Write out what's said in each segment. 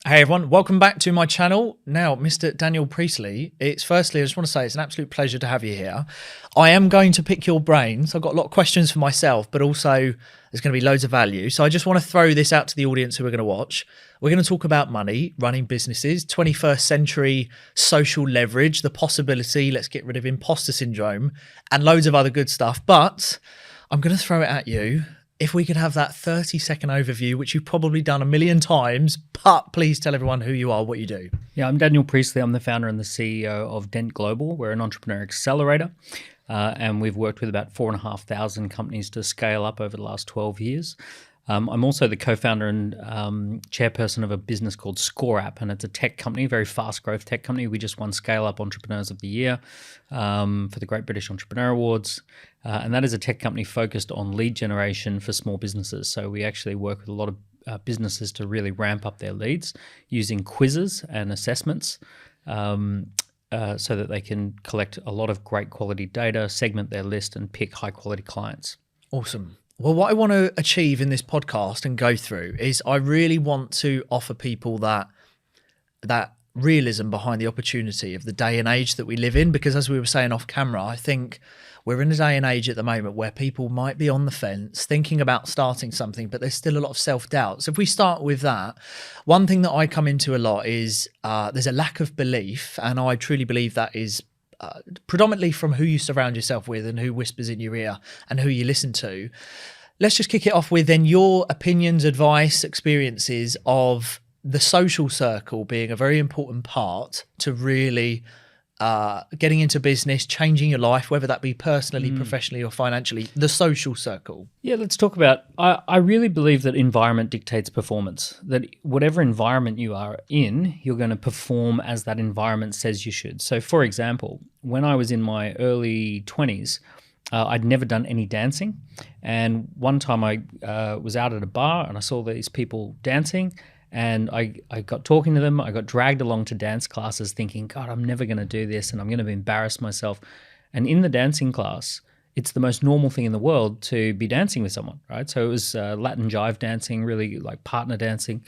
Hey everyone, welcome back to my channel. Now, Mr. Daniel Priestley, I just want to say it's an absolute pleasure to have you here. I am going to pick your brains. I've got a lot of questions for myself, but also there's going to be loads of value. So I just want to throw this out to the audience who are going to watch. We're going to talk about money, running businesses, 21st century social leverage, the possibility, let's get rid of imposter syndrome, and loads of other good stuff. But I'm going to throw it at you. If we could have that 30-second overview, which you've probably done a million times, but please tell everyone who you are, what you do. Yeah, I'm Daniel Priestley. I'm the founder and the CEO of Dent Global. We're an entrepreneur accelerator, and we've worked with about 4,500 companies to scale up over the last 12 years. I'm also the co-founder and chairperson of a business called ScoreApp, and it's a tech company, very fast growth tech company. We just won Scale Up Entrepreneurs of the Year for the Great British Entrepreneur Awards. And that is a tech company focused on lead generation for small businesses. So we actually work with a lot of businesses to really ramp up their leads using quizzes and assessments so that they can collect a lot of great quality data, segment their list, and pick high quality clients. Awesome. Well, what I want to achieve in this podcast and go through is I really want to offer people that realism behind the opportunity of the day and age that we live in, because as we were saying off camera, I think we're in a day and age at the moment where people might be on the fence thinking about starting something, but there's still a lot of self-doubt. So if we start with that, one thing that I come into a lot is there's a lack of belief, and I truly believe that is predominantly from who you surround yourself with and who whispers in your ear and who you listen to. Let's just kick it off with then your opinions, advice, experiences of the social circle being a very important part to really getting into business, changing your life, whether that be personally, professionally, or financially, the social circle. Yeah, let's talk about, I really believe that environment dictates performance, that whatever environment you are in, you're going to perform as that environment says you should. So for example, when I was in my early 20s, I'd never done any dancing. And one time I was out at a bar and I saw these people dancing, and I got talking to them. I got dragged along to dance classes thinking, God, I'm never going to do this and I'm going to embarrass myself. And in the dancing class, it's the most normal thing in the world to be dancing with someone, right? So it was Latin jive dancing, really like partner dancing.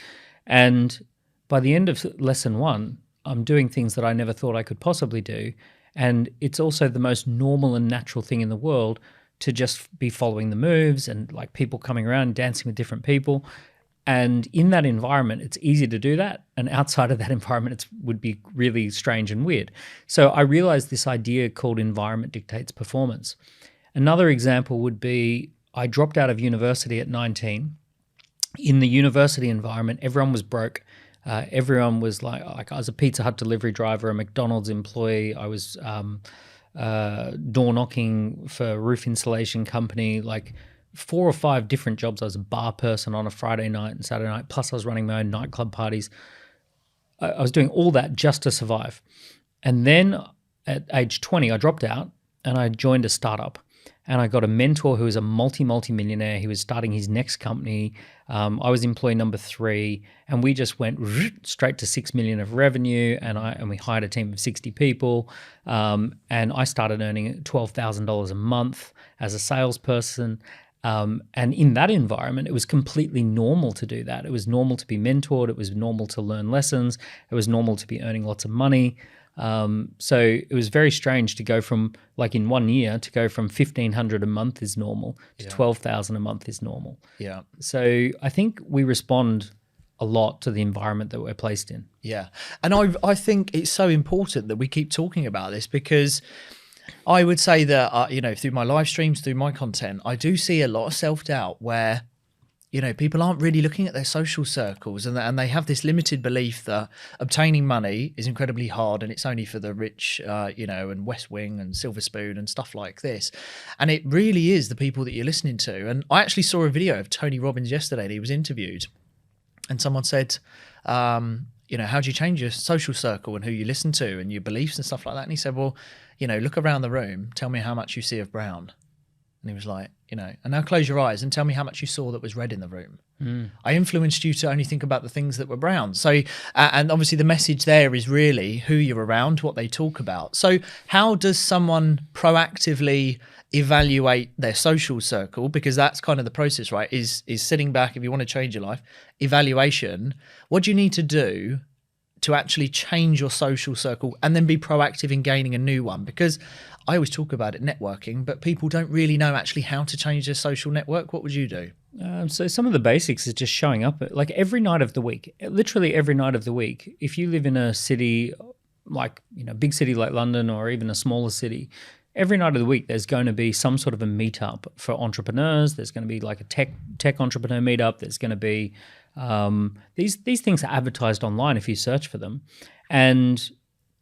And by the end of lesson one, I'm doing things that I never thought I could possibly do. And it's also the most normal and natural thing in the world to just be following the moves and like people coming around dancing with different people. And in that environment, it's easy to do that. And outside of that environment, it would be really strange and weird. So I realized this idea called environment dictates performance. Another example would be I dropped out of university at 19. In the university environment, everyone was broke. Everyone was like I was a Pizza Hut delivery driver, a McDonald's employee. I was door knocking for a roof insulation company, like 4 or 5 different jobs. I was a bar person on a Friday night and Saturday night, plus I was running my own nightclub parties. I was doing all that just to survive. And then at age 20, I dropped out and I joined a startup. And I got a mentor who was a multi-millionaire. He was starting his next company. I was employee number 3, and we just went straight to 6 million of revenue. And we hired a team of 60 people. And I started earning $12,000 a month as a salesperson. And in that environment, it was completely normal to do that. It was normal to be mentored. It was normal to learn lessons. It was normal to be earning lots of money. So it was very strange to go from, like in 1 year, to go from 1,500 a month is normal to 12,000 a month is normal. Yeah. So I think we respond a lot to the environment that we're placed in. Yeah. And I think it's so important that we keep talking about this, because I would say that, through my live streams, through my content, I do see a lot of self-doubt where, people aren't really looking at their social circles, and they have this limited belief that obtaining money is incredibly hard and it's only for the rich, and West Wing and Silver Spoon and stuff like this. And it really is the people that you're listening to. And I actually saw a video of Tony Robbins yesterday, and he was interviewed, and someone said, how do you change your social circle and who you listen to and your beliefs and stuff like that? And he said, well, look around the room, tell me how much you see of brown. And he was like, and now close your eyes and tell me how much you saw that was red in the room. I influenced you to only think about the things that were brown. So, and obviously the message there is really who you're around, what they talk about. So how does someone proactively evaluate their social circle, because that's kind of the process, right? Is sitting back, if you want to change your life, evaluation. What do you need to do to actually change your social circle and then be proactive in gaining a new one? Because I always talk about it, networking, but people don't really know actually how to change their social network. What would you do? So some of the basics is just showing up like every night of the week, literally every night of the week. If you live in a city like, big city like London or even a smaller city, every night of the week there's going to be some sort of a meetup for entrepreneurs. There's going to be like a tech entrepreneur meetup. There's going to be these things are advertised online if you search for them, and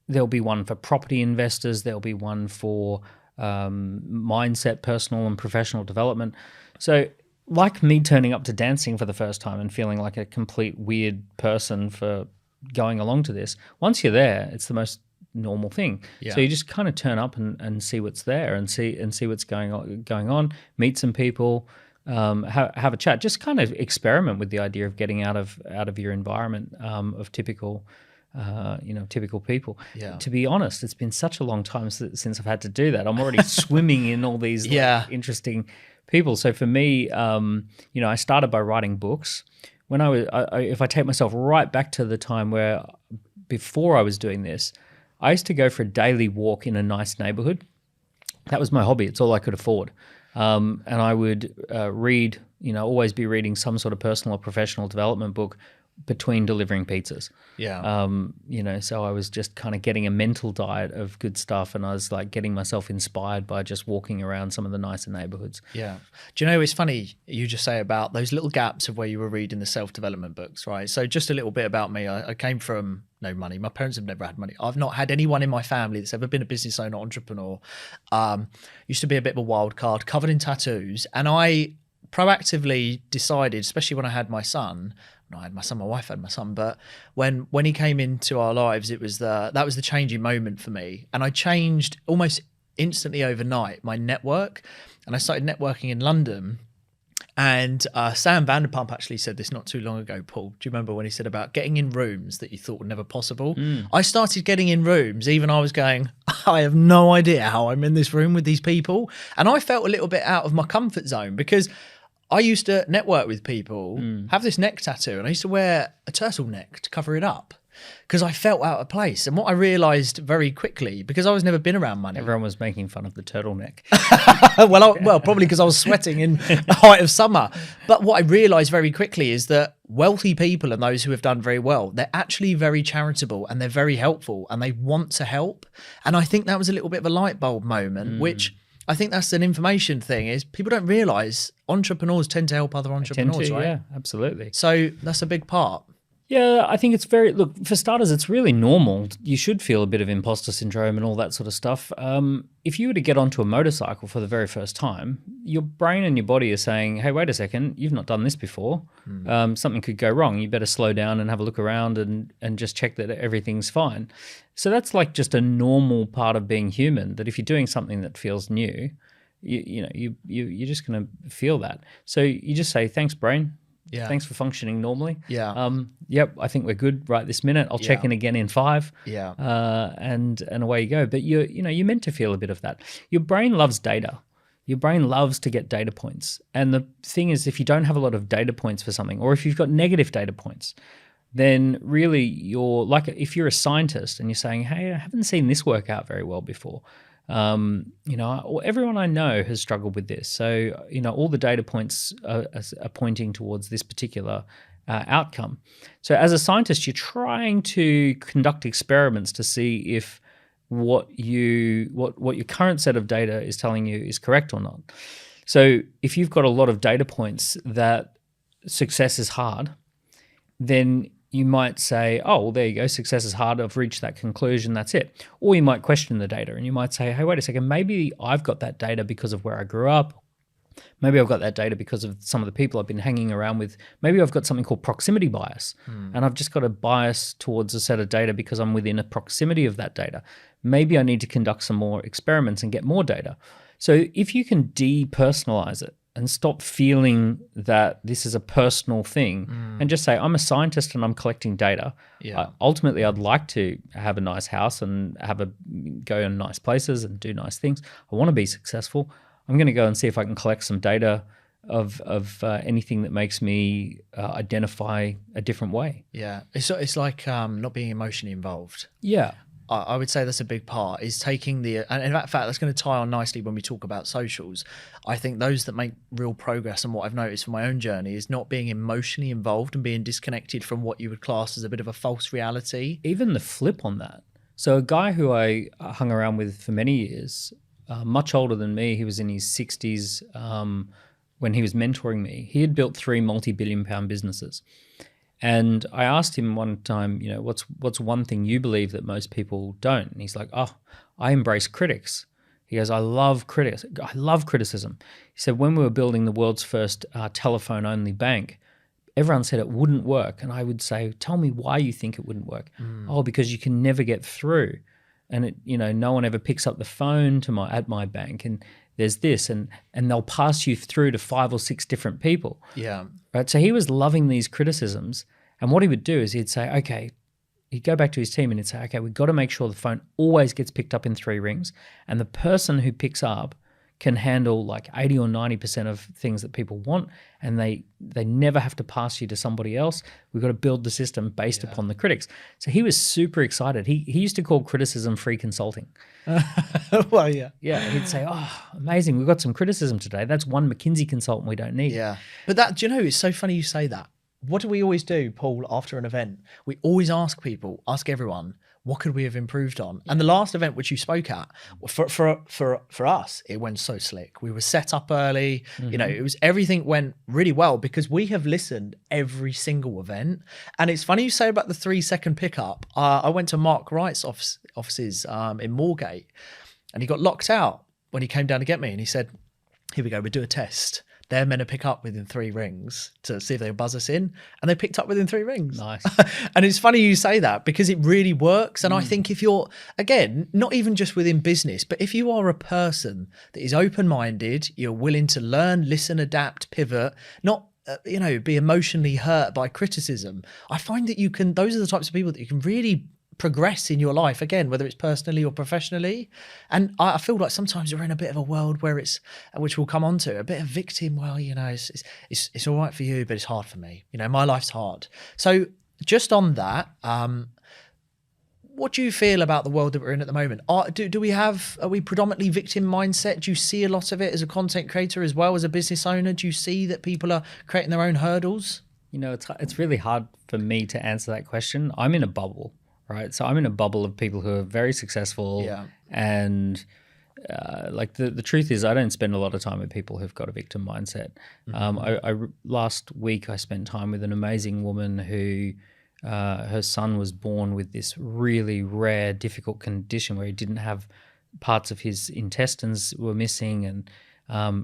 there'll be one for property investors. There'll be one for mindset, personal and professional development. So like me turning up to dancing for the first time and feeling like a complete weird person for going along to this, once you're there, it's the most normal thing. Yeah. So you just kind of turn up and see what's there and see what's going on, meet some people, have a chat, just kind of experiment with the idea of getting out of your environment of typical people. Yeah. To be honest, it's been such a long time since I've had to do that. I'm already swimming in all these interesting people. So for me, I started by writing books. When if I take myself right back to the time where before I was doing this, I used to go for a daily walk in a nice neighborhood. That was my hobby. It's all I could afford. And I would read, always be reading some sort of personal or professional development book between delivering pizzas. Yeah. So I was just kind of getting a mental diet of good stuff, and I was like getting myself inspired by just walking around some of the nicer neighborhoods. Yeah. Do you know, it's funny you just say about those little gaps of where you were reading the self-development books, right? So just a little bit about me. I came from no money. My parents have never had money. I've not had anyone in my family that's ever been a business owner, entrepreneur. Used to be a bit of a wild card, covered in tattoos. And I proactively decided, especially when I had my son, my wife had my son, but when he came into our lives, that was the changing moment for me. And I changed almost instantly overnight my network, and I started networking in London. And Sam Vanderpump actually said this not too long ago, Paul. Do you remember when he said about getting in rooms that you thought were never possible? I started getting in rooms, even I was going, I have no idea how I'm in this room with these people. And I felt a little bit out of my comfort zone, because I used to network with people, have this neck tattoo, and I used to wear a turtleneck to cover it up because I felt out of place. And what I realized very quickly, because I was never been around money. Everyone was making fun of the turtleneck. well, probably because I was sweating in the height of summer. But what I realized very quickly is that wealthy people and those who have done very well, they're actually very charitable and they're very helpful and they want to help. And I think that was a little bit of a light bulb moment, which I think that's an information thing, is people don't realize entrepreneurs tend to help other entrepreneurs, right? Yeah, absolutely. So that's a big part. Yeah, I think it's for starters, it's really normal. You should feel a bit of imposter syndrome and all that sort of stuff. If you were to get onto a motorcycle for the very first time, your brain and your body are saying, hey, wait a second, you've not done this before. Something could go wrong. You better slow down and have a look around and just check that everything's fine. So that's like just a normal part of being human, that if you're doing something that feels new, you're just going to feel that. So you just say, thanks, brain. Yeah. Thanks for functioning normally. Yeah. Yep, I think we're good right this minute. I'll check in again in 5. Yeah. And away you go. But you're meant to feel a bit of that. Your brain loves data. Your brain loves to get data points. And the thing is, if you don't have a lot of data points for something, or if you've got negative data points, then really you're like, if you're a scientist and you're saying, hey, I haven't seen this work out very well before. Everyone I know has struggled with this. So, all the data points are pointing towards this particular outcome. So as a scientist, you're trying to conduct experiments to see if what your current set of data is telling you is correct or not. So if you've got a lot of data points that success is hard, then you might say, oh, well, there you go, success is hard, I've reached that conclusion, that's it. Or you might question the data and you might say, hey, wait a second, maybe I've got that data because of where I grew up. Maybe I've got that data because of some of the people I've been hanging around with. Maybe I've got something called proximity bias, and I've just got a bias towards a set of data because I'm within a proximity of that data. Maybe I need to conduct some more experiments and get more data. So if you can depersonalize it and stop feeling that this is a personal thing and just say, I'm a scientist and I'm collecting data. Yeah. Ultimately, I'd like to have a nice house and go in nice places and do nice things. I want to be successful. I'm going to go and see if I can collect some data of anything that makes me identify a different way. Yeah, it's like not being emotionally involved. Yeah. I would say that's a big part, is taking and in fact that's going to tie on nicely when we talk about socials. I think those that make real progress, and what I've noticed from my own journey, is not being emotionally involved and being disconnected from what you would class as a bit of a false reality. Even the flip on that. So a guy who I hung around with for many years, much older than me, he was in his 60s when he was mentoring me. He had built 3 multi-billion-pound businesses. And I asked him one time, what's one thing you believe that most people don't? And he's like, I embrace critics. He goes, I love critics. I love criticism. He said, when we were building the world's first telephone-only bank, everyone said it wouldn't work. And I would say, tell me why you think it wouldn't work. Oh, because you can never get through. And no one ever picks up the phone at my bank. And there's this, and they'll pass you through to 5 or 6 different people. Yeah. Right. So he was loving these criticisms. And what he would do is he'd say, okay, he'd go back to his team and he'd say, okay, we've got to make sure the phone always gets picked up in 3 rings. And the person who picks up can handle like 80 or 90% of things that people want. And they never have to pass you to somebody else. We've got to build the system based upon the critics. So he was super excited. He used to call criticism free consulting. Well, yeah. Yeah, he'd say, oh, amazing, we've got some criticism today. That's one McKinsey consultant we don't need. Yeah. But do you know, it's so funny you say that. What do we always do, Paul, after an event? We always ask everyone, what could we have improved on? And the last event which you spoke at, for us, it went so slick. We were set up early. Everything went really well because we have listened every single event. And it's funny you say about the 3-second pickup. I went to Mark Wright's offices in Moorgate, and he got locked out when he came down to get me. And he said, here we go, we'll do a test. They're meant to pick up within 3 rings to see if they buzz us in. And they picked up within 3 rings. Nice. And it's funny you say that because it really works. And I think if you're, again, not even just within business, but if you are a person that is open-minded, you're willing to learn, listen, adapt, pivot, not, be emotionally hurt by criticism. I find that those are the types of people that you can really progress in your life, again, whether it's personally or professionally. And I feel like sometimes we're in a bit of a world where which we'll come on to, a bit of victim. Well, it's all right for you, but it's hard for me. My life's hard. So just on that, what do you feel about the world that we're in at the moment? Are we predominantly victim mindset? Do you see a lot of it as a content creator as well as a business owner? Do you see that people are creating their own hurdles? It's really hard for me to answer that question. I'm in a bubble. Right. So I'm in a bubble of people who are very successful. Yeah. And the truth is I don't spend a lot of time with people who've got a victim mindset. Last week I spent time with an amazing woman who her son was born with this really rare, difficult condition where he didn't have parts of his intestines were missing, and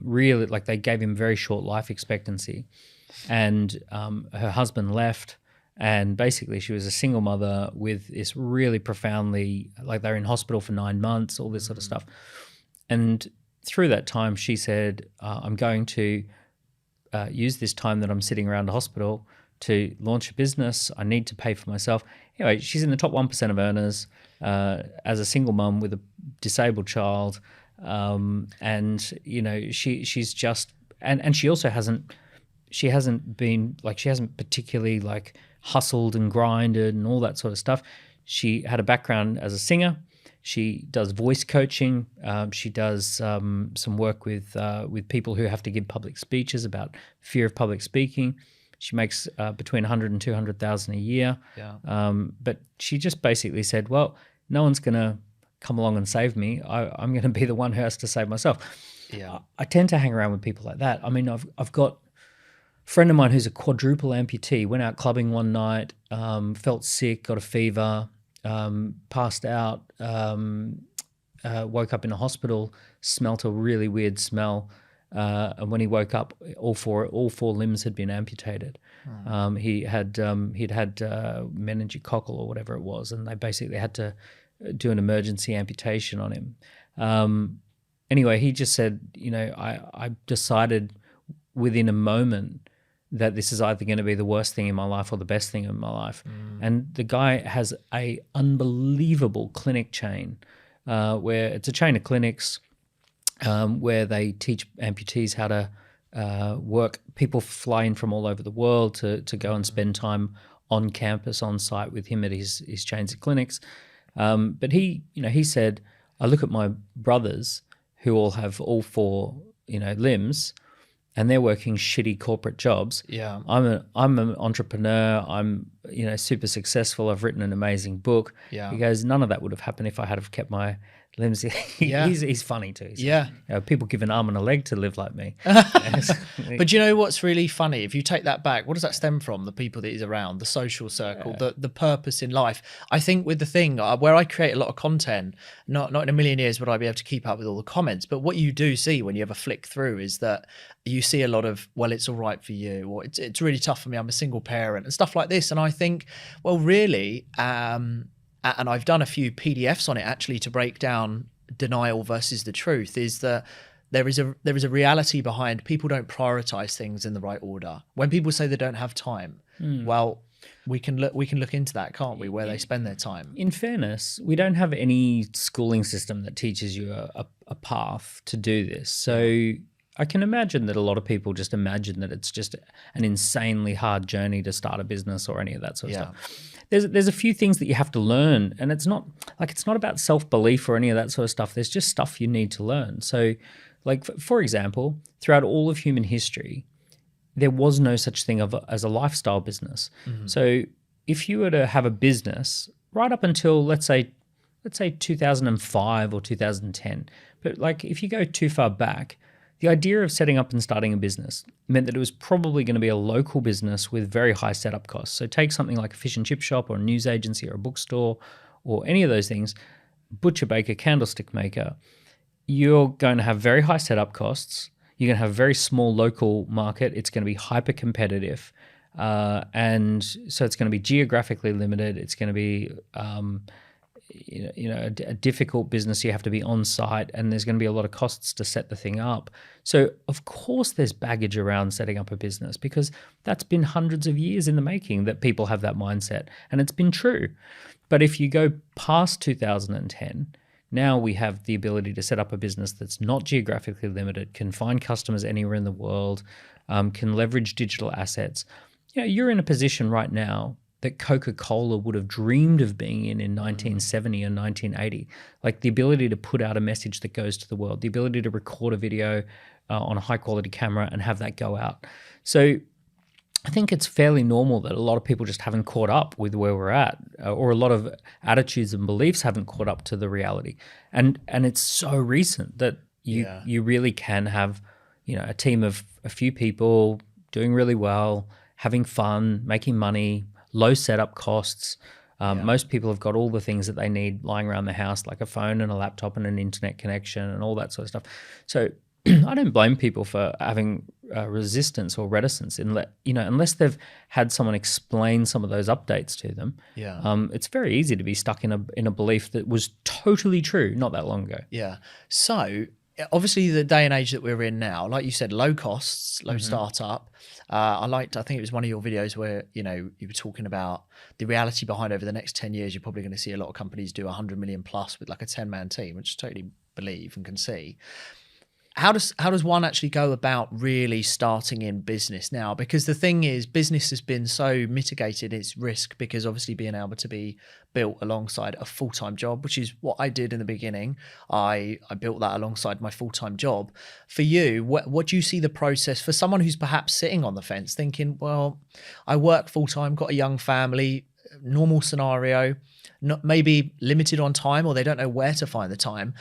really they gave him very short life expectancy. And her husband left. And basically she was a single mother with this really profoundly, they're in hospital for 9 months, all this sort of stuff. And through that time, she said, I'm going to use this time that I'm sitting around a hospital to launch a business. I need to pay for myself. Anyway, she's in the top 1% of earners as a single mum with a disabled child. And, she's just, and she also hasn't particularly hustled and grinded and all that sort of stuff. She had a background as a singer. She does voice coaching. She does some work with people who have to give public speeches about fear of public speaking. She makes between 100 and 200,000 a year. Yeah. But she just basically said, well, no one's going to come along and save me. I'm going to be the one who has to save myself. Yeah. I tend to hang around with people like that. I mean, I've got friend of mine who's a quadruple amputee, went out clubbing one night, felt sick, got a fever, passed out, woke up in a hospital, smelt a really weird smell. And when he woke up, all four limbs had been amputated. He'd had meningococcal or whatever it was, and they basically had to do an emergency amputation on him. Anyway, he just said, I decided within a moment that this is either going to be the worst thing in my life or the best thing in my life. And the guy has a unbelievable clinic chain where it's a chain of clinics. where they teach amputees how to work. People fly in from all over the world to go and spend time on campus, on site with him at his chains of clinics. But he said, I look at my brothers who all have all four, limbs, and they're working shitty corporate jobs. Yeah. I'm an entrepreneur. I'm, super successful. I've written an amazing book. Yeah. He goes, none of that would have happened if I had have kept my limbs. He's funny too. He says, people give an arm and a leg to live like me. But do you know what's really funny? If you take that back, what does that stem from? The people that he's around, the social circle, the purpose in life. I think with the thing where I create a lot of content, not in a million years would I be able to keep up with all the comments. But what you do see when you ever flick through is that you see a lot of, well, it's all right for you, or it's really tough for me, I'm a single parent, and stuff like this. And I think, well, really, and I've done a few PDFs on it actually to break down denial versus the truth, is that there is a reality behind people don't prioritize things in the right order. When people say they don't have time, well, we can look into that, can't we, where they spend their time. In fairness, we don't have any schooling system that teaches you a path to do this. So I can imagine that a lot of people just imagine that it's just an insanely hard journey to start a business or any of that sort of stuff. There's a few things that you have to learn, and it's not about self-belief or any of that sort of stuff. There's just stuff you need to learn. So, like, for example, throughout all of human history, there was no such thing as a lifestyle business. Mm-hmm. So if you were to have a business right up until, let's say 2005 or 2010, but like if you go too far back, the idea of setting up and starting a business meant that it was probably going to be a local business with very high setup costs. So take something like a fish and chip shop or a news agency or a bookstore or any of those things, butcher, baker, candlestick maker, you're going to have very high setup costs. You're going to have a very small local market. It's going to be hyper competitive. And so it's going to be geographically limited. It's going to be a difficult business. You have to be on site, and there's going to be a lot of costs to set the thing up. So of course there's baggage around setting up a business, because that's been hundreds of years in the making that people have that mindset, and it's been true. But if you go past 2010, now we have the ability to set up a business that's not geographically limited, can find customers anywhere in the world, can leverage digital assets. You're in a position right now that Coca-Cola would have dreamed of being in 1970 or 1980. Like the ability to put out a message that goes to the world, the ability to record a video on a high-quality camera and have that go out. So I think it's fairly normal that a lot of people just haven't caught up with where we're at, or a lot of attitudes and beliefs haven't caught up to the reality. And it's so recent that you really can have, a team of a few people doing really well, having fun, making money, low setup costs. Most people have got all the things that they need lying around the house, like a phone and a laptop and an internet connection and all that sort of stuff. So I don't blame people for having resistance or reticence unless they've had someone explain some of those updates to them. It's very easy to be stuck in a belief that was totally true not that long ago. So obviously the day and age that we're in now, like you said, low costs, low startup. I think it was one of your videos where, you were talking about the reality behind over the next 10 years, you're probably going to see a lot of companies do 100 million plus with like a 10-man team, which I totally believe and can see. How does one actually go about really starting in business now? Because the thing is, business has been so mitigated its risk because obviously being able to be built alongside a full-time job, which is what I did in the beginning. I built that alongside my full-time job. For you, what do you see the process for someone who's perhaps sitting on the fence thinking, well, I work full-time, got a young family, normal scenario, not maybe limited on time, or they don't know where to find the time.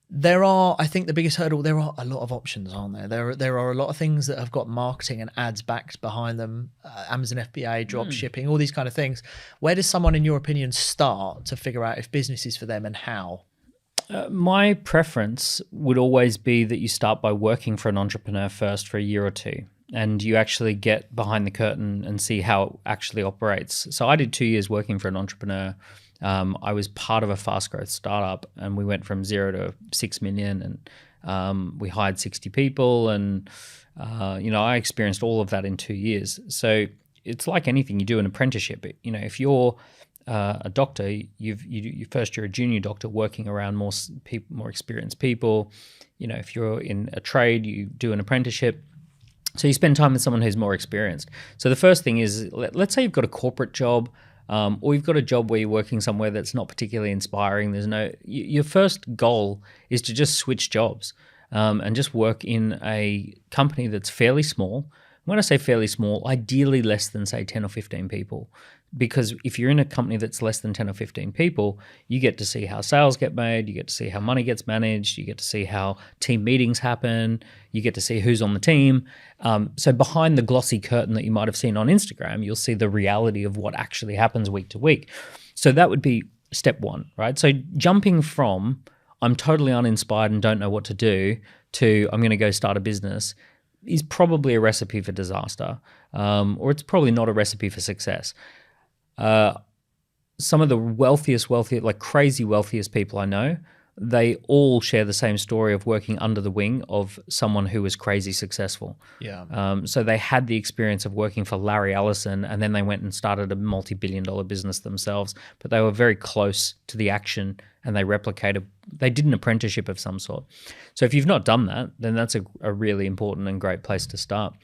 I think the biggest hurdle, there are a lot of options, aren't there? There are a lot of things that have got marketing and ads backed behind them, Amazon FBA, drop shipping, all these kind of things. Where does someone, in your opinion, start to figure out if business is for them and how? My preference would always be that you start by working for an entrepreneur first for a year or two, and you actually get behind the curtain and see how it actually operates. So I did 2 years working for an entrepreneur. I was part of a fast growth startup, and we went from 0 to 6 million, and we hired 60 people, and I experienced all of that in 2 years. So it's like anything, you do an apprenticeship. If you're a doctor, you're a junior doctor working around more experienced people. If you're in a trade, you do an apprenticeship. So you spend time with someone who's more experienced. So the first thing is, let's say you've got a corporate job, or you've got a job where you're working somewhere that's not particularly inspiring. Your first goal is to just switch jobs and just work in a company that's fairly small. When I say fairly small, ideally less than, say, 10 or 15 people. Because if you're in a company that's less than 10 or 15 people, you get to see how sales get made, you get to see how money gets managed, you get to see how team meetings happen, you get to see who's on the team. So behind the glossy curtain that you might have seen on Instagram, you'll see the reality of what actually happens week to week. So that would be step one, right? So jumping from I'm totally uninspired and don't know what to do to I'm going to go start a business is probably a recipe for disaster, or it's probably not a recipe for success. Some of the wealthiest, like crazy wealthiest people I know, they all share the same story of working under the wing of someone who was crazy successful. Yeah. So they had the experience of working for Larry Ellison, and then they went and started a multi-billion-dollar business themselves, but they were very close to the action and they did an apprenticeship of some sort. So if you've not done that, then that's a really important and great place to start.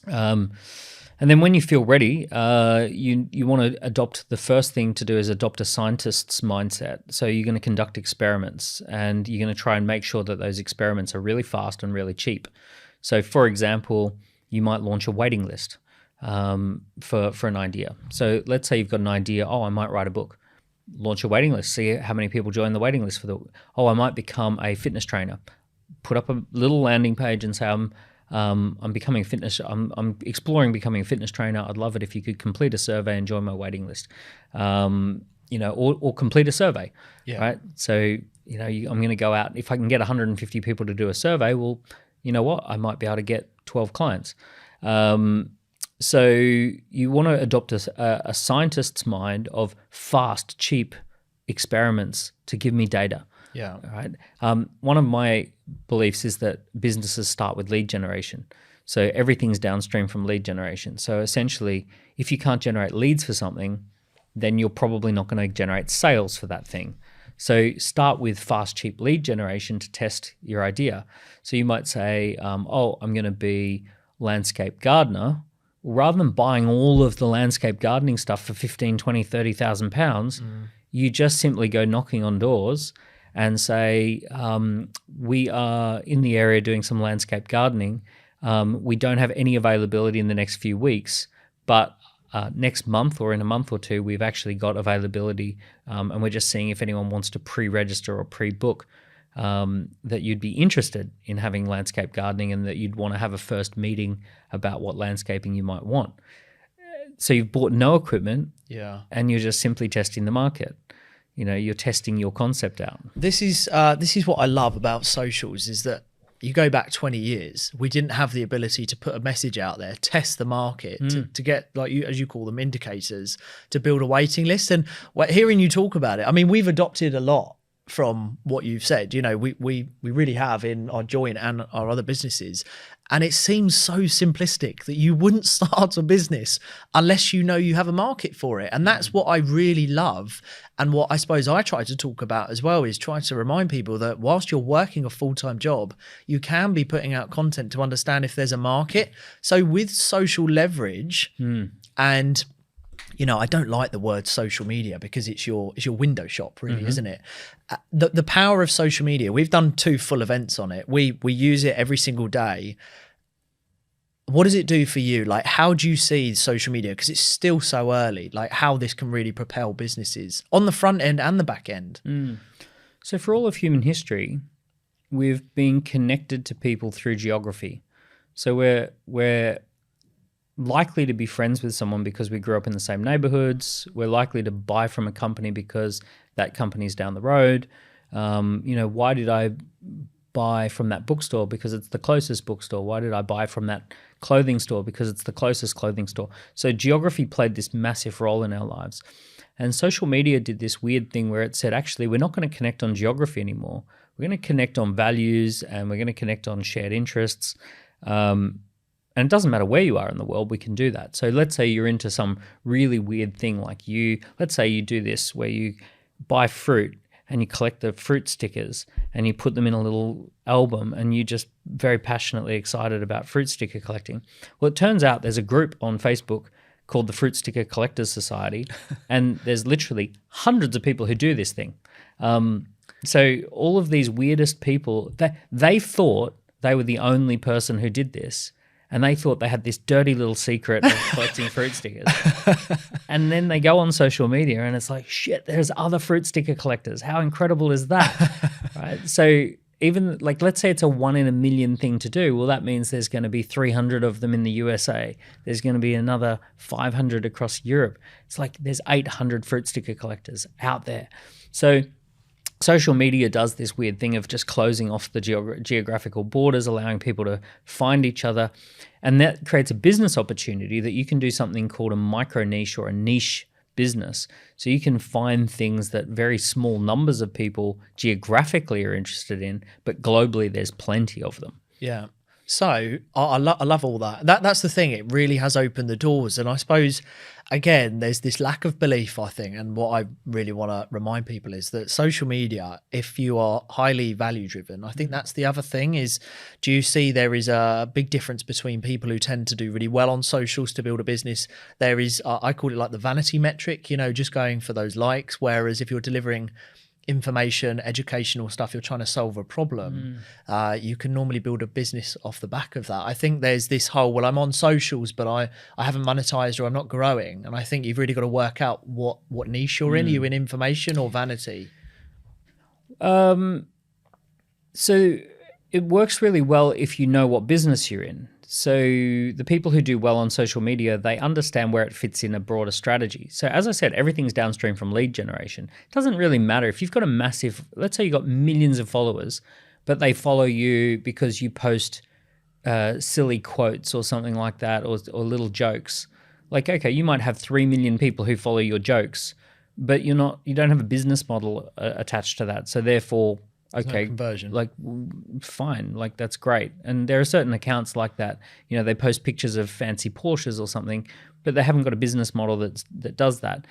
And then when you feel ready, you want to adopt, the first thing to do is adopt a scientist's mindset. So you're going to conduct experiments, and you're going to try and make sure that those experiments are really fast and really cheap. So for example, you might launch a waiting list for an idea. So let's say you've got an idea, I might write a book. Launch a waiting list, see how many people join the waiting list I might become a fitness trainer. Put up a little landing page and say, I'm exploring becoming a fitness trainer. I'd love it if you could complete a survey and join my waiting list, or complete a survey, right? So, I'm going to go out. If I can get 150 people to do a survey, well, you know what? I might be able to get 12 clients. So you want to adopt a scientist's mind of fast, cheap experiments to give me data. Yeah. Right. One of my beliefs is that businesses start with lead generation. So everything's downstream from lead generation. So essentially, if you can't generate leads for something, then you're probably not going to generate sales for that thing. So start with fast, cheap lead generation to test your idea. So you might say, I'm going to be landscape gardener. Rather than buying all of the landscape gardening stuff for 15, 20, 30,000 pounds, you just simply go knocking on doors and say, we are in the area doing some landscape gardening. We don't have any availability in the next few weeks, but next month or in a month or two, we've actually got availability, and we're just seeing if anyone wants to pre-register or pre-book, that you'd be interested in having landscape gardening and that you'd want to have a first meeting about what landscaping you might want. So you've bought no equipment, and you're just simply testing the market. You're testing your concept out. This is what I love about socials, is that you go back 20 years, we didn't have the ability to put a message out there, test the market, to get, like you, as you call them, indicators, to build a waiting list. And hearing you talk about it, I mean, we've adopted a lot from what you've said. We really have in our joint and our other businesses. And it seems so simplistic that you wouldn't start a business unless you know you have a market for it. And that's what I really love. And what I suppose I try to talk about as well is trying to remind people that whilst you're working a full-time job, you can be putting out content to understand if there's a market. So with social leverage and I don't like the word social media because it's your window shop, really, isn't it? The power of social media. We've done 2 full events on it. We use it every single day. What does it do for you? Like, how do you see social media? Because it's still so early. Like, how this can really propel businesses on the front end and the back end. So for all of human history, we've been connected to people through geography. So we're likely to be friends with someone because we grew up in the same neighborhoods. We're likely to buy from a company because that company's down the road. Why did I buy from that bookstore? Because it's the closest bookstore. Why did I buy from that clothing store? Because it's the closest clothing store. So geography played this massive role in our lives. And social media did this weird thing where it said, actually, we're not going to connect on geography anymore. We're going to connect on values, and we're going to connect on shared interests. And it doesn't matter where you are in the world, we can do that. So let's say you're into some really weird thing, like let's say you do this where you buy fruit and you collect the fruit stickers and you put them in a little album, and you just very passionately excited about fruit sticker collecting. Well, it turns out there's a group on Facebook called the Fruit Sticker Collectors Society, and there's literally hundreds of people who do this thing. So all of these weirdest people, they thought they were the only person who did this, and they thought they had this dirty little secret of collecting fruit stickers. And then they go on social media and it's like, shit, there's other fruit sticker collectors. How incredible is that? Right? So even like, let's say it's a 1 in a million thing to do. Well, that means there's going to be 300 of them in the USA. There's going to be another 500 across Europe. It's like there's 800 fruit sticker collectors out there. So social media does this weird thing of just closing off the geographical borders, allowing people to find each other. And that creates a business opportunity that you can do something called a micro niche or a niche business. So you can find things that very small numbers of people geographically are interested in, but globally there's plenty of them. Yeah. So I love all that. That's the thing. It really has opened the doors. And I suppose, again, there's this lack of belief, I think. And what I really want to remind people is that social media, if you are highly value driven, I think that's the other thing is, do you see there is a big difference between people who tend to do really well on socials to build a business? There is, I call it like the vanity metric, just going for those likes. Whereas if you're delivering information, educational stuff, you're trying to solve a problem, you can normally build a business off the back of that. I think there's this whole, well, I'm on socials, but I haven't monetized or I'm not growing. And I think you've really got to work out what niche you're in. Are you in information or vanity? So it works really well if you know what business you're in. So the people who do well on social media, they understand where it fits in a broader strategy. So as I said, everything's downstream from lead generation. It doesn't really matter if you've got a massive, let's say you've got millions of followers, but they follow you because you post silly quotes or something like that, or little jokes. Like, okay, you might have 3 million people who follow your jokes, but you don't have a business model attached to that. So therefore, okay, no conversion. Like fine, like that's great. And there are certain accounts like that. They post pictures of fancy Porsches or something, but they haven't got a business model that does that.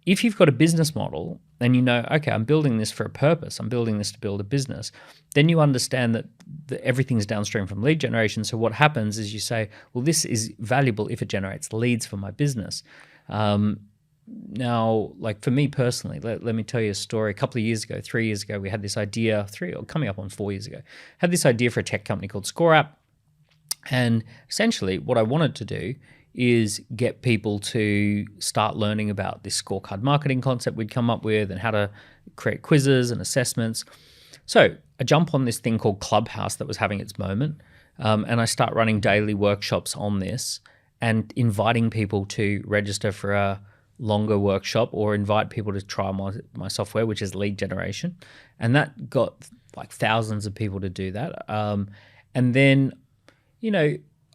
If you've got a business model and okay, I'm building this for a purpose, I'm building this to build a business, then you understand that everything's downstream from lead generation. So what happens is you say, well, this is valuable if it generates leads for my business. Now, like for me personally, let me tell you a story. A couple of years ago, 3 years ago, we had this idea, coming up on 4 years ago, had this idea for a tech company called ScoreApp. And essentially what I wanted to do is get people to start learning about this scorecard marketing concept we'd come up with and how to create quizzes and assessments. So I jump on this thing called Clubhouse that was having its moment, and I start running daily workshops on this and inviting people to register for a longer workshop or invite people to try my software, which is lead generation. And that got like thousands of people to do that. And then,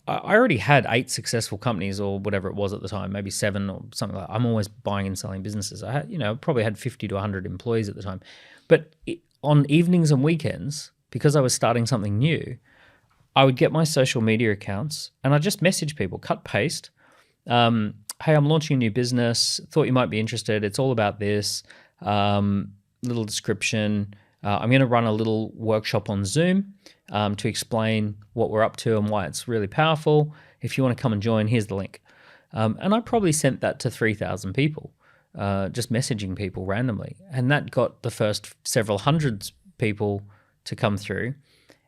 I already had 8 successful companies or whatever it was at the time, maybe 7 or something like that. I'm always buying and selling businesses. I had, probably had 50 to 100 employees at the time. But on evenings and weekends, because I was starting something new, I would get my social media accounts and I just message people, cut, paste. Hey, I'm launching a new business. Thought you might be interested. It's all about this. Little description. I'm going to run a little workshop on Zoom to explain what we're up to and why it's really powerful. If you want to come and join, here's the link. And I probably sent that to 3,000 people, just messaging people randomly. And that got the first several hundreds people to come through.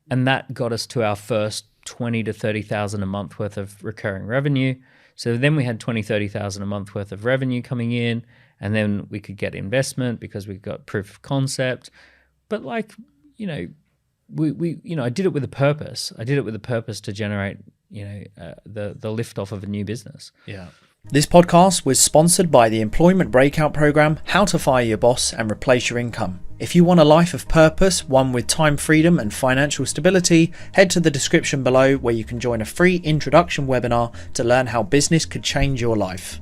And that got us to our first 20 to 30,000 a month worth of recurring revenue. So then we had 20, 30,000 a month worth of revenue coming in, and then we could get investment because we got proof of concept. But I did it with a purpose. I did it with a purpose to generate, the lift off of a new business. Yeah. This podcast was sponsored by the Employment Breakout Program, How to Fire Your Boss and Replace Your Income. If you want a life of purpose, one with time freedom and financial stability, head to the description below where you can join a free introduction webinar to learn how business could change your life.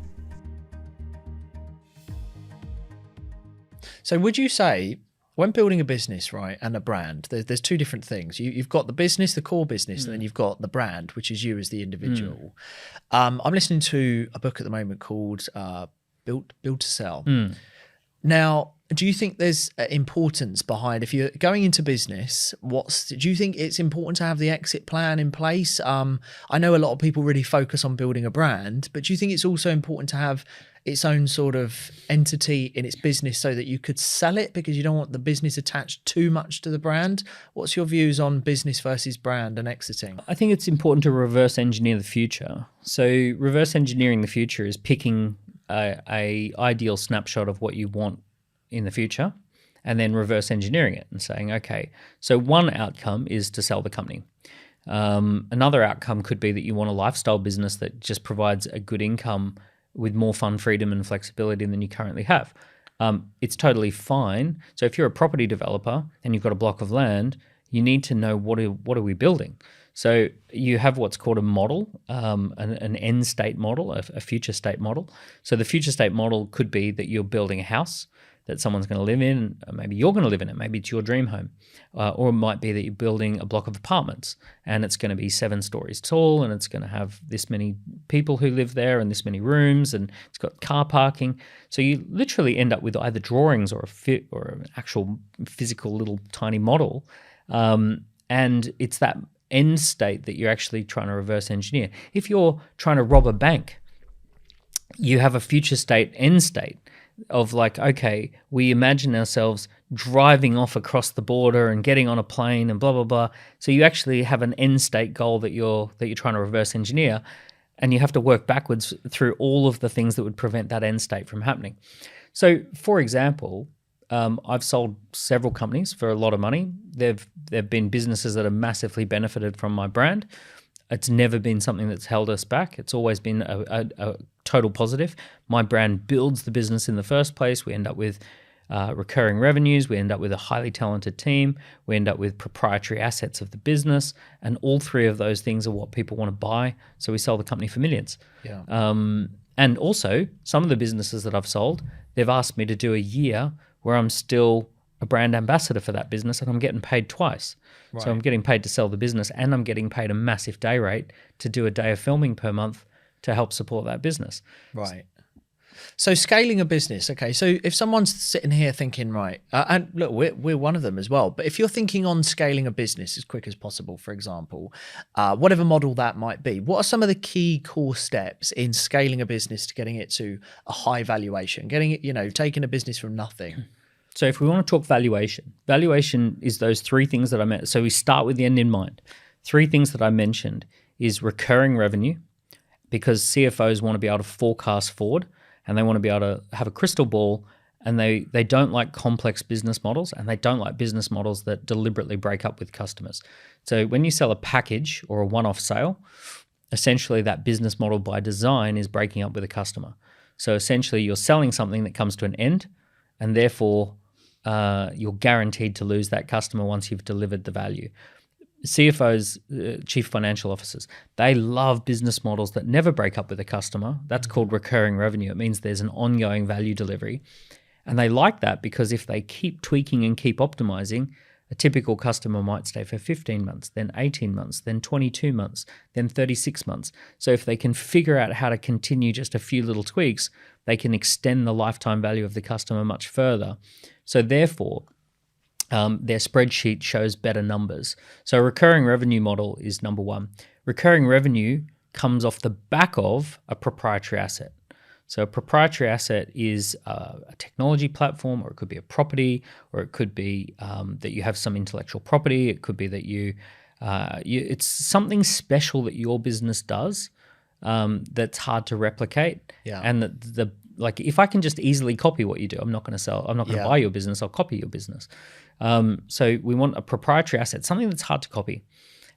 So would you say when building a business, right, and a brand, there's two different things. You've got the business, the core business, and then you've got the brand, which is you as the individual. I'm listening to a book at the moment called Build to Sell. Now, do you think there's importance behind, if you're going into business, do you think it's important to have the exit plan in place? I know a lot of people really focus on building a brand, but do you think it's also important to have its own sort of entity in its business so that you could sell it, because you don't want the business attached too much to the brand? What's your views on business versus brand and exiting? I think it's important to reverse engineer the future. So reverse engineering the future is picking a ideal snapshot of what you want in the future, and then reverse engineering it and saying, okay, so one outcome is to sell the company. Another outcome could be that you want a lifestyle business that just provides a good income with more fun, freedom, and flexibility than you currently have. It's totally fine. So if you're a property developer and you've got a block of land, you need to know what are we building. So you have what's called a model, an end state model, a future state model. So the future state model could be that you're building a house that someone's going to live in. Maybe you're going to live in it. Maybe it's your dream home. Or it might be that you're building a block of apartments and it's going to be 7 stories tall and it's going to have this many people who live there and this many rooms and it's got car parking. So you literally end up with either drawings or an actual physical little tiny model. And it's that end state that you're actually trying to reverse engineer. If you're trying to rob a bank, you have a future state end state of like, okay, we imagine ourselves driving off across the border and getting on a plane and blah, blah, blah. So you actually have an end state goal that you're trying to reverse engineer, and you have to work backwards through all of the things that would prevent that end state from happening. So for example, I've sold several companies for a lot of money. They've been businesses that have massively benefited from my brand. It's never been something that's held us back. It's always been a total positive. My brand builds the business in the first place. We end up with recurring revenues. We end up with a highly talented team. We end up with proprietary assets of the business. And all three of those things are what people want to buy. So we sell the company for millions. Yeah. And also, some of the businesses that I've sold, they've asked me to do a year where I'm still a brand ambassador for that business and I'm getting paid twice. Right. So I'm getting paid to sell the business and I'm getting paid a massive day rate to do a day of filming per month to help support that business. Right. So scaling a business, okay, so if someone's sitting here thinking, right, and look, we're one of them as well, but if you're thinking on scaling a business as quick as possible, for example, whatever model that might be, what are some of the key core steps in scaling a business to getting it to a high valuation, getting it, taking a business from nothing? So if we want to talk valuation is those 3 things that I meant. So we start with the end in mind. 3 things that I mentioned is recurring revenue, because CFOs want to be able to forecast forward and they want to be able to have a crystal ball, and they don't like complex business models, and they don't like business models that deliberately break up with customers. So when you sell a package or a one-off sale, essentially that business model by design is breaking up with a customer. So essentially you're selling something that comes to an end, and therefore you're guaranteed to lose that customer once you've delivered the value. CFOs, chief financial officers, they love business models that never break up with a customer. That's called recurring revenue. It means there's an ongoing value delivery. And they like that because if they keep tweaking and keep optimizing, a typical customer might stay for 15 months, then 18 months, then 22 months, then 36 months. So if they can figure out how to continue just a few little tweaks, they can extend the lifetime value of the customer much further. So therefore, their spreadsheet shows better numbers. So a recurring revenue model is number 1. Recurring revenue comes off the back of a proprietary asset. So a proprietary asset is a technology platform, or it could be a property, or it could be that you have some intellectual property. It could be that it's something special that your business does that's hard to replicate. Yeah. And like if I can just easily copy what you do, I'm not going to buy your business. I'll copy your business. So we want a proprietary asset, something that's hard to copy.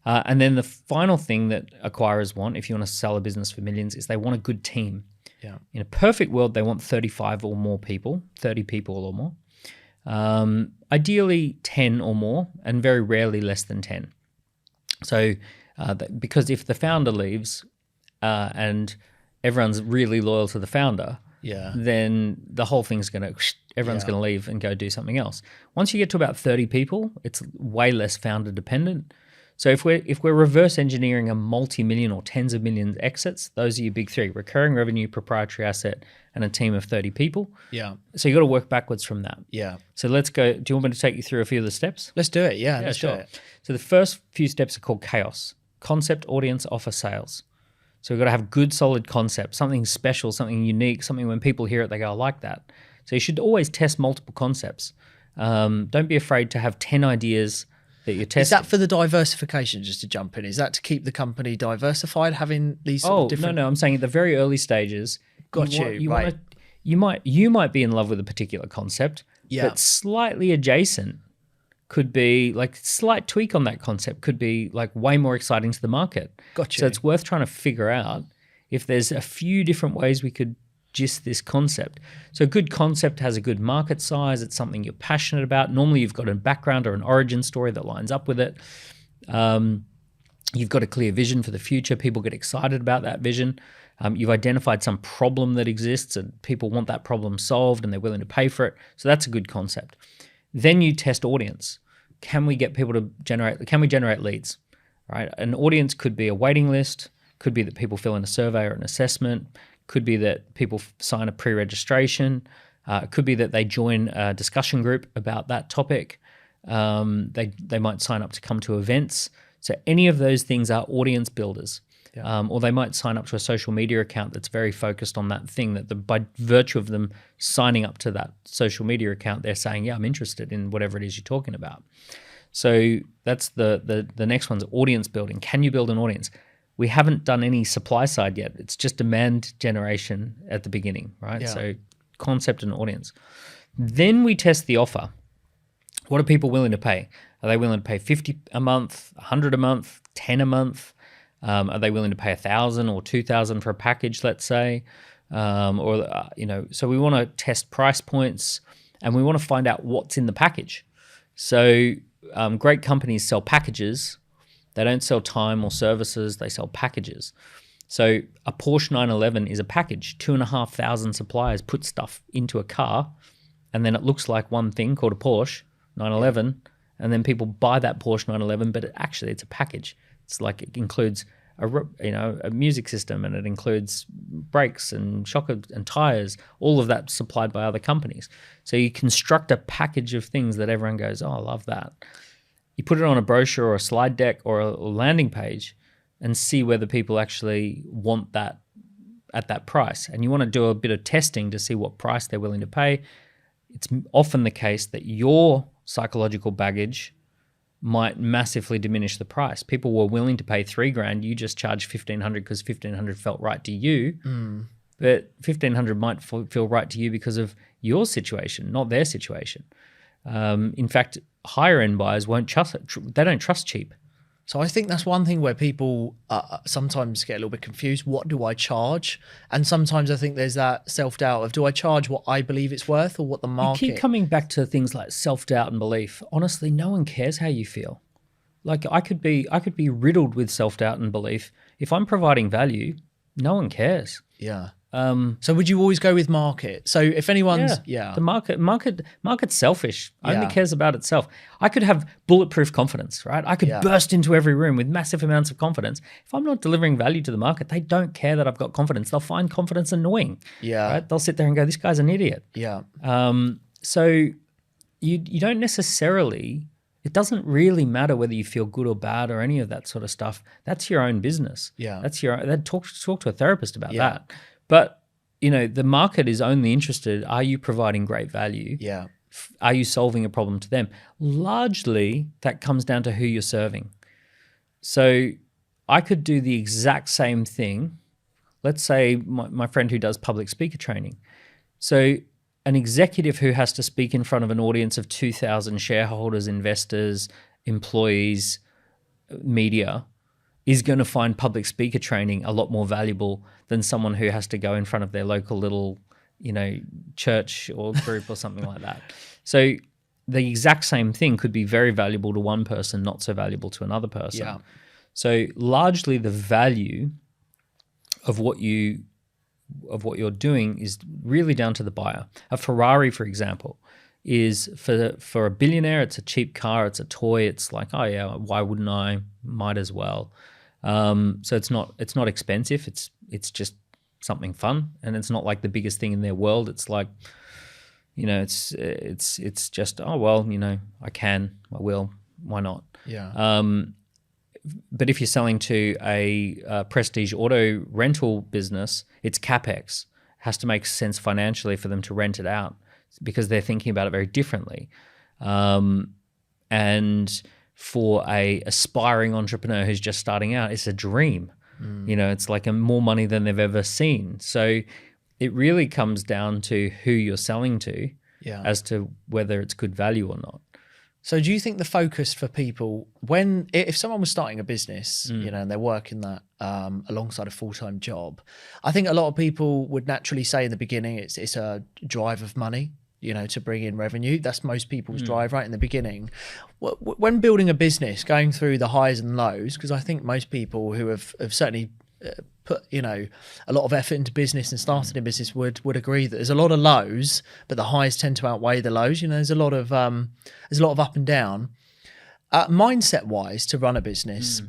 And then the final thing that acquirers want, if you want to sell a business for millions, is they want a good team. Yeah. In a perfect world, they want 35 or more people, 30 people or more. Ideally 10 or more, and very rarely less than 10. So because if the founder leaves and everyone's really loyal to the founder, then the whole thing's going to everyone's Yeah. going to leave and go do something else. Once you get to about 30 people, it's way less founder dependent. So if we're reverse engineering a multi-million or tens of millions exits, those are your big three: recurring revenue, proprietary asset, and a team of 30 people. Yeah. So you got to work backwards from that. Yeah. So let's go. Do you want me to take you through a few of the steps? Let's do it. Yeah, let's do it. So the first few steps are called chaos: concept, audience, offer, sales. So we've got to have good, solid concept, something special, something unique, something when people hear it, they go, I like that. So you should always test multiple concepts. Don't be afraid to have 10 ideas that you're testing. Is that for the diversification, just to jump in? Is that to keep the company diversified, having these sort of different... No, I'm saying at the very early stages, you might be in love with a particular concept, but slightly adjacent could be like slight tweak on that concept could be like way more exciting to the market. Gotcha. So it's worth trying to figure out if there's a few different ways we could gist this concept. So a good concept has a good market size. It's something you're passionate about. Normally you've got a background or an origin story that lines up with it. You've got a clear vision for the future. People get excited about that vision. You've identified some problem that exists and people want that problem solved and they're willing to pay for it. So that's a good concept. Then you test audience. Can we get people to can we generate leads, right? An audience could be a waiting list, could be that people fill in a survey or an assessment, could be that people sign a pre-registration, it could be that they join a discussion group about that topic. They might sign up to come to events. So any of those things are audience builders. Yeah. Or they might sign up to a social media account that's very focused on that thing that by virtue of them signing up to that social media account, they're saying, yeah, I'm interested in whatever it is you're talking about. So that's the next one's audience building. Can you build an audience? We haven't done any supply side yet. It's just demand generation at the beginning, right? Yeah. So concept and audience. Then we test the offer. What are people willing to pay? Are they willing to pay 50 a month, 100 a month, 10 a month? Are they willing to pay 1,000 or 2,000 for a package, let's say? So we want to test price points and we want to find out what's in the package. So great companies sell packages. They don't sell time or services. They sell packages. So a Porsche 911 is a package. 2,500 suppliers put stuff into a car and then it looks like one thing called a Porsche 911 and then people buy that Porsche 911, but actually it's a package. It's like it includes a music system and it includes brakes and shock and tires, all of that supplied by other companies. So you construct a package of things that everyone goes, oh, I love that. You put it on a brochure or a slide deck or a landing page and see whether people actually want that at that price. And you want to do a bit of testing to see what price they're willing to pay. It's often the case that your psychological baggage might massively diminish the price. People were willing to pay $3,000. You just charged $1,500 because $1,500 felt right to you. But $1,500 might feel right to you because of your situation, not their situation. In fact, higher end buyers won't trust it. They don't trust cheap. So I think that's one thing where people sometimes get a little bit confused. What do I charge? And sometimes I think there's that self-doubt of, do I charge what I believe it's worth or what the market... You keep coming back to things like self-doubt and belief. Honestly, no one cares how you feel. Like I could be riddled with self-doubt and belief. If I'm providing value, no one cares. Yeah. So would you always go with market? So if anyone's, the market's selfish. Only cares about itself. I could have bulletproof confidence, right? I could burst into every room with massive amounts of confidence. If I'm not delivering value to the market, they don't care that I've got confidence. They'll find confidence annoying. Yeah. Right? They'll sit there and go, this guy's an idiot. Yeah. So you don't necessarily, it doesn't really matter whether you feel good or bad or any of that sort of stuff. That's your own business. Yeah. That's talk to a therapist about that. But, the market is only interested, are you providing great value? Yeah. Are you solving a problem to them? Largely, that comes down to who you're serving. So I could do the exact same thing. Let's say my friend who does public speaker training. So an executive who has to speak in front of an audience of 2,000 shareholders, investors, employees, media, is going to find public speaker training a lot more valuable than someone who has to go in front of their local little, church or group or something like that. So the exact same thing could be very valuable to one person, not so valuable to another person. Yeah. So largely the value of what you of what you're doing is really down to the buyer. A Ferrari, for example, is for a billionaire, it's a cheap car, it's a toy. It's like, oh yeah, why wouldn't I? Might as well. So it's not expensive. It's just something fun, and it's not like the biggest thing in their world. It's like, it's just, oh well, I will, why not? Yeah. But if you're selling to a prestige auto rental business, it's CapEx. It has to make sense financially for them to rent it out because they're thinking about it very differently. And for a aspiring entrepreneur who's just starting out, it's a dream. It's like more money than they've ever seen. So it really comes down to who you're selling to as to whether it's good value or not. So do you think the focus for people, if someone was starting a business, and they're working that alongside a full-time job, I think a lot of people would naturally say in the beginning it's a drive of money, to bring in revenue. That's most people's drive right in the beginning. When building a business, going through the highs and lows, because I think most people who have certainly put a lot of effort into business and started in business would agree that there's a lot of lows, but the highs tend to outweigh the lows. There's a lot of up and down. Mindset wise, to run a business,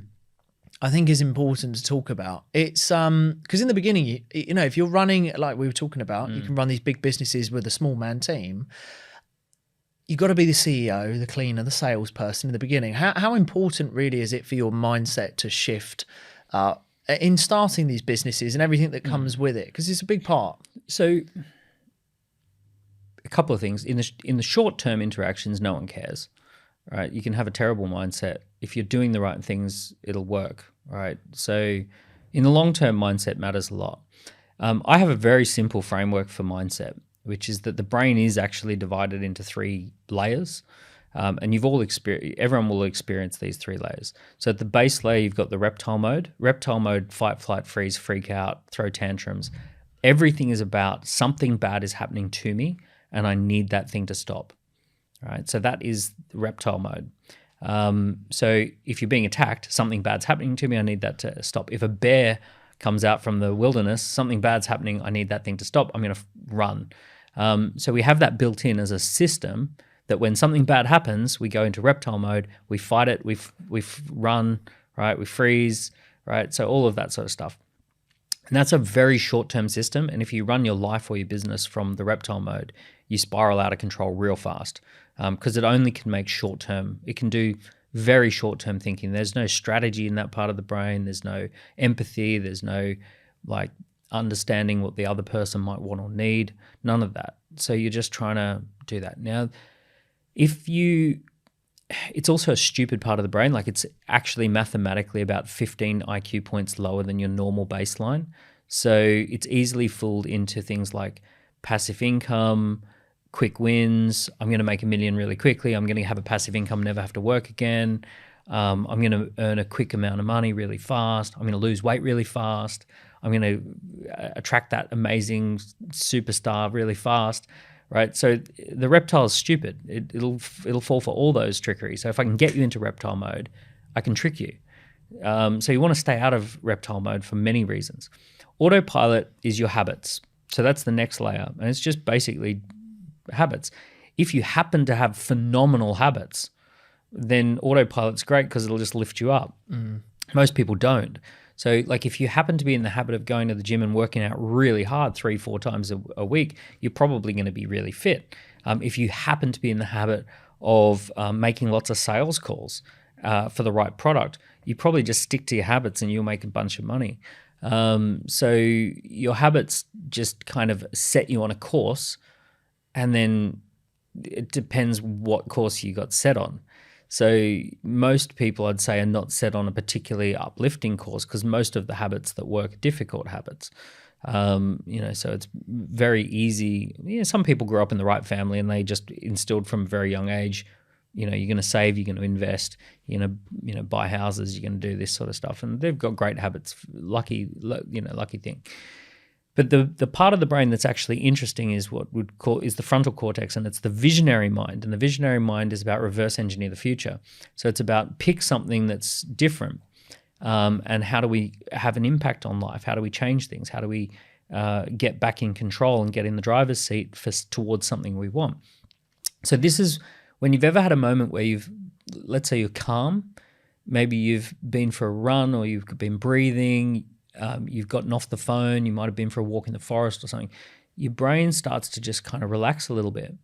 I think is important to talk about. It's because in the beginning, if you're running, like we were talking about, you can run these big businesses with a small man team. You've got to be the CEO, the cleaner, the salesperson in the beginning. How important really is it for your mindset to shift in starting these businesses and everything that comes with it? Because it's a big part. So a couple of things. In the short-term interactions, no one cares, right? You can have a terrible mindset. If you're doing the right things, it'll work, right? So in the long-term, mindset matters a lot. I have a very simple framework for mindset, which is that the brain is actually divided into 3 layers. And everyone will experience these 3 layers. So at the base layer, you've got the reptile mode. Reptile mode, fight, flight, freeze, freak out, throw tantrums. Everything is about something bad is happening to me and I need that thing to stop. All right. So that is reptile mode. So if you're being attacked, something bad's happening to me, I need that to stop. If a bear comes out from the wilderness, something bad's happening, I need that thing to stop. I'm going to run. So we have that built in as a system that when something bad happens, we go into reptile mode, we fight it, we run, right? We freeze, right? So all of that sort of stuff. And that's a very short-term system. And if you run your life or your business from the reptile mode, you spiral out of control real fast because it only can make short-term. It can do very short-term thinking. There's no strategy in that part of the brain. There's no empathy. There's no understanding what the other person might want or need. None of that. So you're just trying to do that. Now, it's also a stupid part of the brain. Like it's actually mathematically about 15 IQ points lower than your normal baseline. So it's easily fooled into things like passive income, quick wins. I'm going to make $1 million really quickly. I'm going to have a passive income, never have to work again. I'm going to earn a quick amount of money really fast. I'm going to lose weight really fast. I'm going to attract that amazing superstar really fast. Right, so the reptile is stupid. It'll fall for all those trickery. So if I can get you into reptile mode, I can trick you. So you want to stay out of reptile mode for many reasons. Autopilot is your habits. So that's the next layer, and it's just basically habits. If you happen to have phenomenal habits, then autopilot's great because it'll just lift you up. Most people don't. So like if you happen to be in the habit of going to the gym and working out really hard 3-4 times a week, you're probably going to be really fit. If you happen to be in the habit of making lots of sales calls for the right product, you probably just stick to your habits and you'll make a bunch of money. So your habits just kind of set you on a course, and then it depends what course you got set on. So most people, I'd say, are not set on a particularly uplifting course because most of the habits that work are difficult habits. So it's very easy. Some people grow up in the right family and they just instilled from a very young age, you're going to save, you're going to invest, you're going to buy houses, you're going to do this sort of stuff. And they've got great habits, lucky thing. But the part of the brain that's actually interesting is what we'd call is the frontal cortex, and it's the visionary mind. And the visionary mind is about reverse engineer the future. So it's about pick something that's different, and how do we have an impact on life? How do we change things? How do we get back in control and get in the driver's seat towards something we want. So this is when you've ever had a moment where let's say you're calm, maybe you've been for a run or you've been breathing, you've gotten off the phone, you might have been for a walk in the forest or something. Your brain starts to just kind of relax a little bit,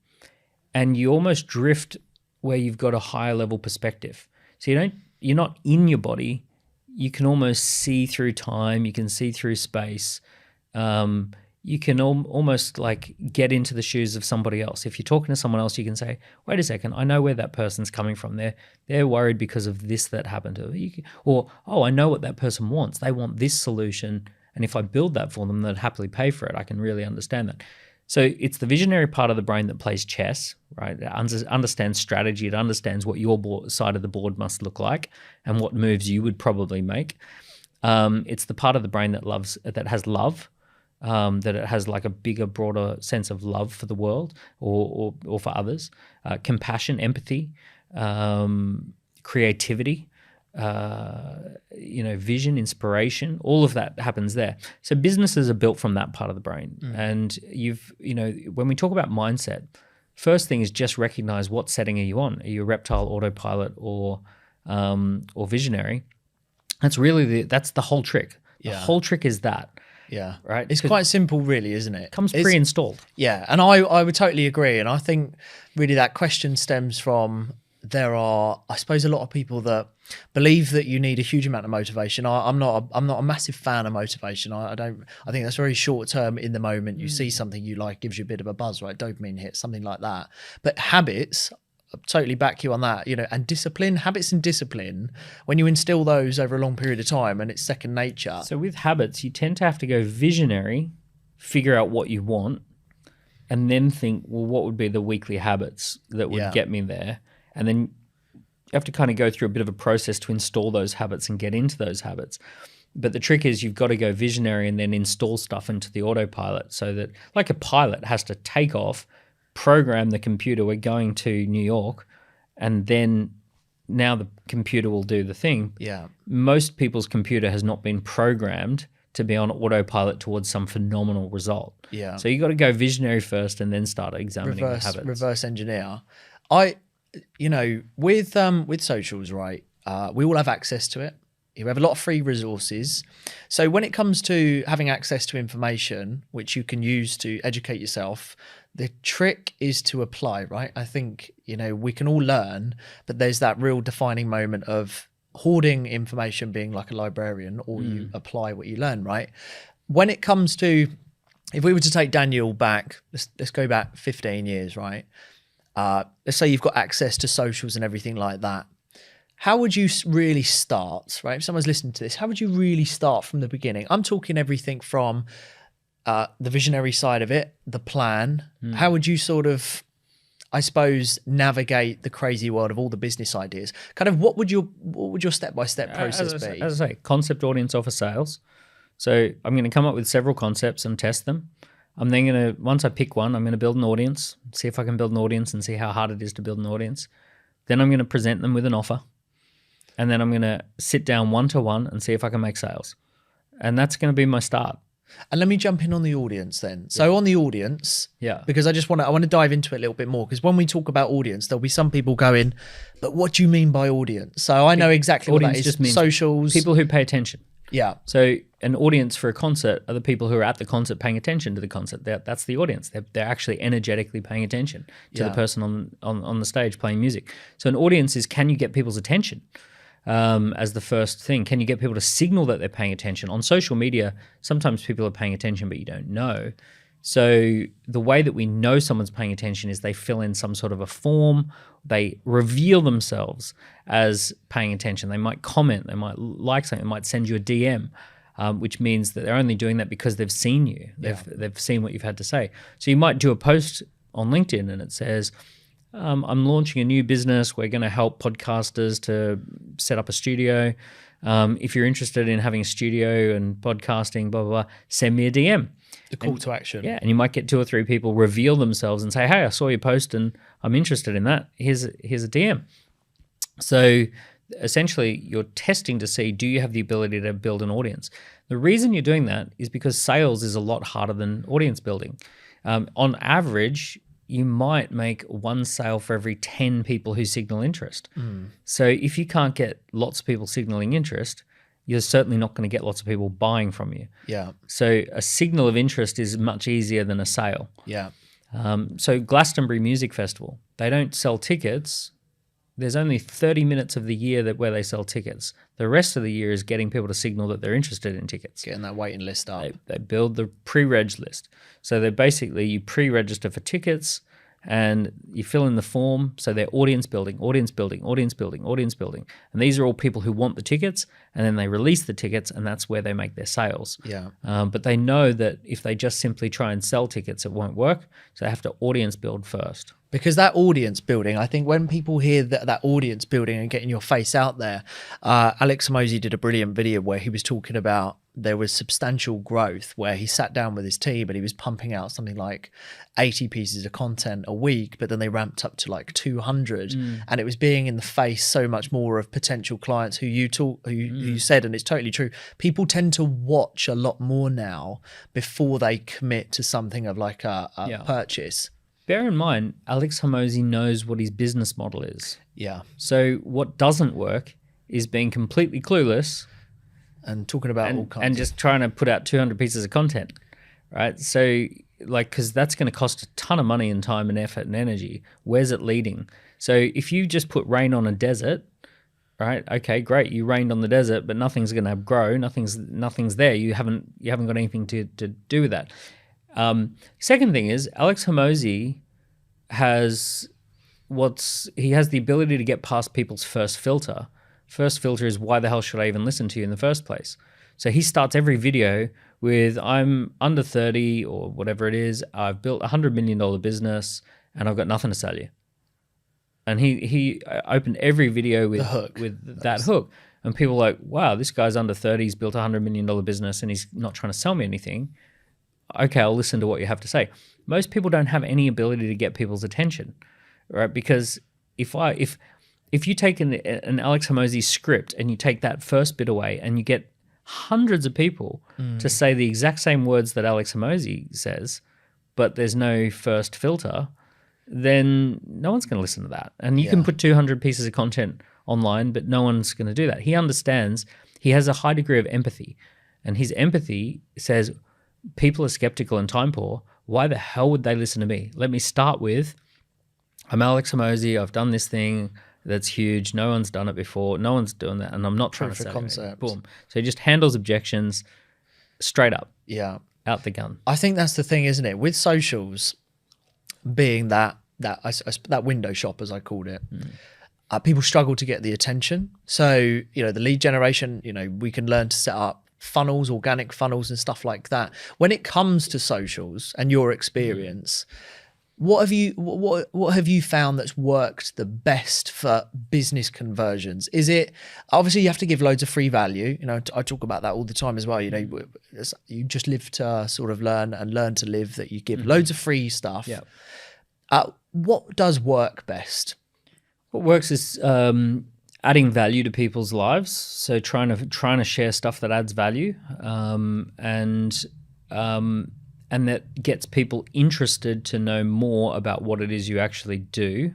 and you almost drift where you've got a higher level perspective. So you're not in your body. You can almost see through time. You can see through space. You can almost like get into the shoes of somebody else. If you're talking to someone else, you can say, wait a second, I know where that person's coming from. They're worried because of this that happened to them. Or, oh, I know what that person wants. They want this solution. And if I build that for them, they'd happily pay for it. I can really understand that. So it's the visionary part of the brain that plays chess, right? It understands strategy. It understands what your side of the board must look like and what moves you would probably make. It's the part of the brain that has love, that it has like a bigger, broader sense of love for the world or for others. Compassion, empathy, creativity, vision, inspiration, all of that happens there. So businesses are built from that part of the brain. And when we talk about mindset, first thing is just recognize what setting are you on. Are you a reptile, autopilot, or visionary? That's really that's the whole trick. The whole trick is that. Yeah. Right. It's quite simple, really, isn't it? Comes pre-installed. Yeah. And I would totally agree. And I think really that question stems from there are, I suppose, a lot of people that believe that you need a huge amount of motivation. I'm not a massive fan of motivation. I think that's very short term in the moment. You see something you like, gives you a bit of a buzz, right? Dopamine hit, something like that. But habits, I totally back you on that, and discipline, habits and discipline, when you instill those over a long period of time and it's second nature. So with habits, you tend to have to go visionary, figure out what you want, and then think, well, what would be the weekly habits that would get me there? And then you have to kind of go through a bit of a process to install those habits and get into those habits. But the trick is you've got to go visionary and then install stuff into the autopilot so that, like a pilot has to take off, program the computer, we're going to New York, and then now the computer will do the thing. Yeah. Most people's computer has not been programmed to be on autopilot towards some phenomenal result. Yeah. So you got to go visionary first and then start examining the habits. Reverse engineer. With socials, right? We all have access to it. You have a lot of free resources. So when it comes to having access to information, which you can use to educate yourself, the trick is to apply, right? I think, we can all learn, but there's that real defining moment of hoarding information, being like a librarian, or you apply what you learn, right? When it comes to, if we were to take Daniel back, let's go back 15 years, right? Let's say you've got access to socials and everything like that. How would you really start, right? If someone's listening to this, how would you really start from the beginning? I'm talking everything from the visionary side of it, the plan. How would you sort of, I suppose, navigate the crazy world of all the business ideas? Kind of what would your step-by-step process be? As I say, concept, audience, offer, sales. So I'm going to come up with several concepts and test them. I'm then going to, once I pick one, I'm going to build an audience, see if I can build an audience and see how hard it is to build an audience. Then I'm going to present them with an offer. And then I'm going to sit down one-to-one and see if I can make sales. And that's going to be my start. And let me jump in on the audience then. So on the audience, because I want to dive into it a little bit more, because when we talk about audience, there'll be some people going, but what do you mean by audience? So I know exactly what that is. Just means socials. People who pay attention. Yeah. So an audience for a concert are the people who are at the concert paying attention to the concert. That's the audience. They're actually energetically paying attention to the person on the stage playing music. So an audience is, can you get people's attention? As the first thing. Can you get people to signal that they're paying attention? On social media, sometimes people are paying attention, but you don't know. So the way that we know someone's paying attention is they fill in some sort of a form. They reveal themselves as paying attention. They might comment. They might like something. They might send you a DM, which means that they're only doing that because they've seen you. They've seen what you've had to say. So you might do a post on LinkedIn and it says, I'm launching a new business. We're going to help podcasters to set up a studio. If you're interested in having a studio and podcasting, blah, blah, blah, send me a DM. The call to action. Yeah, and you might get 2 or 3 people reveal themselves and say, hey, I saw your post and I'm interested in that. Here's a DM. So essentially you're testing to see, do you have the ability to build an audience? The reason you're doing that is because sales is a lot harder than audience building. On average, you might make one sale for every 10 people who signal interest. So if you can't get lots of people signaling interest, you're certainly not going to get lots of people buying from you. Yeah. So a signal of interest is much easier than a sale. Yeah. So Glastonbury Music Festival, they don't sell tickets. There's only 30 minutes of the year where they sell tickets. The rest of the year is getting people to signal that they're interested in tickets. Getting that waiting list up. They build the pre-reg list. So they're basically, you pre-register for tickets and you fill in the form. So they're audience building, audience building, audience building, audience building. And these are all people who want the tickets, and then they release the tickets, and that's where they make their sales. Yeah. But they know that if they just simply try and sell tickets, it won't work. So they have to audience build first. Because that audience building, I think when people hear that audience building and getting your face out there, Alex Hormozi did a brilliant video where he was talking about there was substantial growth, where he sat down with his team and he was pumping out something like 80 pieces of content a week, but then they ramped up to like 200. And it was being in the face so much more of potential clients who you said, and it's totally true. People tend to watch a lot more now before they commit to something of like a purchase. Bear in mind, Alex Hormozi knows what his business model is. Yeah. So what doesn't work is being completely clueless and talking about all kinds and just trying to put out 200 pieces of content, right? So because that's going to cost a ton of money and time and effort and energy. Where's it leading? So if you just put rain on a desert, right? Okay, great. You rained on the desert, but nothing's going to grow. Nothing's there. You haven't got anything to do with that. Second thing is Alex Hormozi has the ability to get past people's first filter. First filter is, why the hell should I even listen to you in the first place? So he starts every video with, I'm under 30 or whatever it is. I've built $100 million business and I've got nothing to sell you. And he opened every video with that hook. And people are like, wow, this guy's under 30. He's built a $100 million business and he's not trying to sell me anything. Okay, I'll listen to what you have to say. Most people don't have any ability to get people's attention, right? Because if you take an Alex Hormozi script and you take that first bit away and you get hundreds of people to say the exact same words that Alex Hormozi says, but there's no first filter, then no one's going to listen to that. And you can put 200 pieces of content online, but no one's going to do that. He understands, he has a high degree of empathy, and his empathy says, people are skeptical and time poor. Why the hell would they listen to me? Let me start with, I'm Alex Hormozi. I've done this thing that's huge. No one's done it before. No one's doing that. And I'm not trying to sell it. Boom. So he just handles objections straight up. Yeah. Out the gun. I think that's the thing, isn't it? With socials being that window shop, as I called it, people struggle to get the attention. So, the lead generation, we can learn to set up funnels, organic funnels and stuff like that. When it comes to socials and your experience, what have you found that's worked the best for business conversions? Is it, obviously you have to give loads of free value. I talk about that all the time as well. You just live to sort of learn and learn to live, that you give loads of free stuff. Yeah. What does work best? What works is adding value to people's lives. So trying to share stuff that adds value, and that gets people interested to know more about what it is you actually do.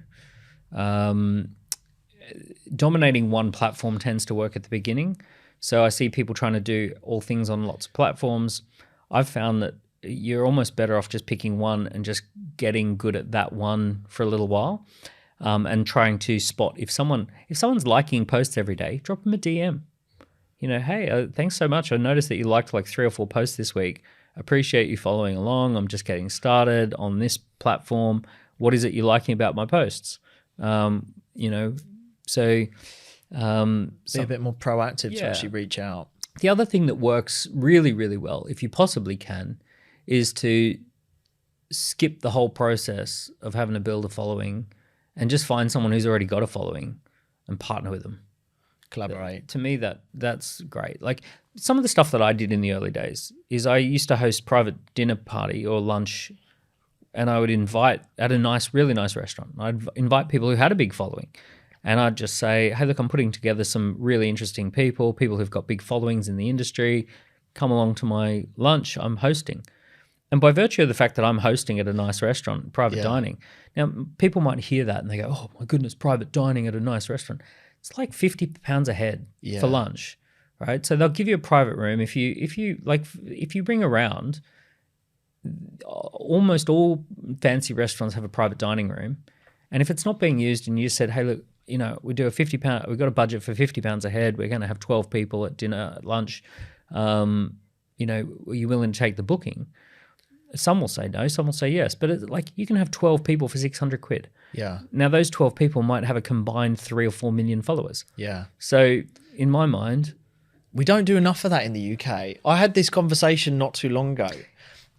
Dominating one platform tends to work at the beginning. So I see people trying to do all things on lots of platforms. I've found that you're almost better off just picking one and just getting good at that one for a little while. And trying to spot if someone's liking posts every day, drop them a DM. Hey, thanks so much. I noticed that you liked like 3 or 4 posts this week. Appreciate you following along. I'm just getting started on this platform. What is it you're liking about my posts? So be a bit more proactive to actually reach out. The other thing that works really, really well, if you possibly can, is to skip the whole process of having to build a following and just find someone who's already got a following and partner with them. Collaborate. To me, that's great. Like some of the stuff that I did in the early days is I used to host private dinner party or lunch, and I would invite at a really nice restaurant. I'd invite people who had a big following, And I'd just say, hey, look, I'm putting together some really interesting people who've got big followings in the industry. Come along to my lunch. I'm hosting. And by virtue of the fact that I'm hosting at a nice restaurant, private dining, now people might hear that and they go, oh my goodness, private dining at a nice restaurant. It's like £50 a head for lunch, right? So they'll give you a private room. If you bring around, almost all fancy restaurants have a private dining room. And if it's not being used and you said, hey, look, we do a £50, we've got a budget for £50 a head. We're going to have 12 people at dinner, at lunch. Are you willing to take the booking? Some will say no, some will say yes. But you can have 12 people for 600 quid. Yeah. Now, those 12 people might have a combined 3 or 4 million followers. Yeah. So in my mind, we don't do enough of that in the UK. I had this conversation not too long ago.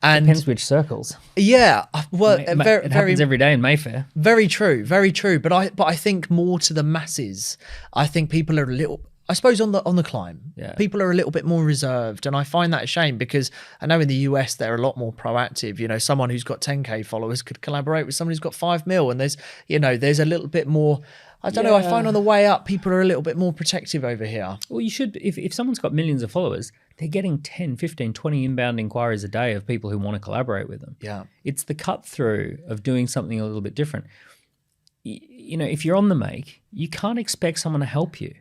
And depends which circles. Yeah. Well, it happens every day in Mayfair. Very true. Very true. But I think more to the masses, I think people are a little... I suppose on the climb, people are a little bit more reserved, and I find that a shame because I know in the US they're a lot more proactive. Someone who's got 10K followers could collaborate with someone who's got 5 mil, and there's a little bit more. I don't know. I find on the way up, people are a little bit more protective over here. Well, you should. If someone's got millions of followers, they're getting 10, 15, 20 inbound inquiries a day of people who want to collaborate with them. Yeah, it's the cut through of doing something a little bit different. If you're on the make, you can't expect someone to help you.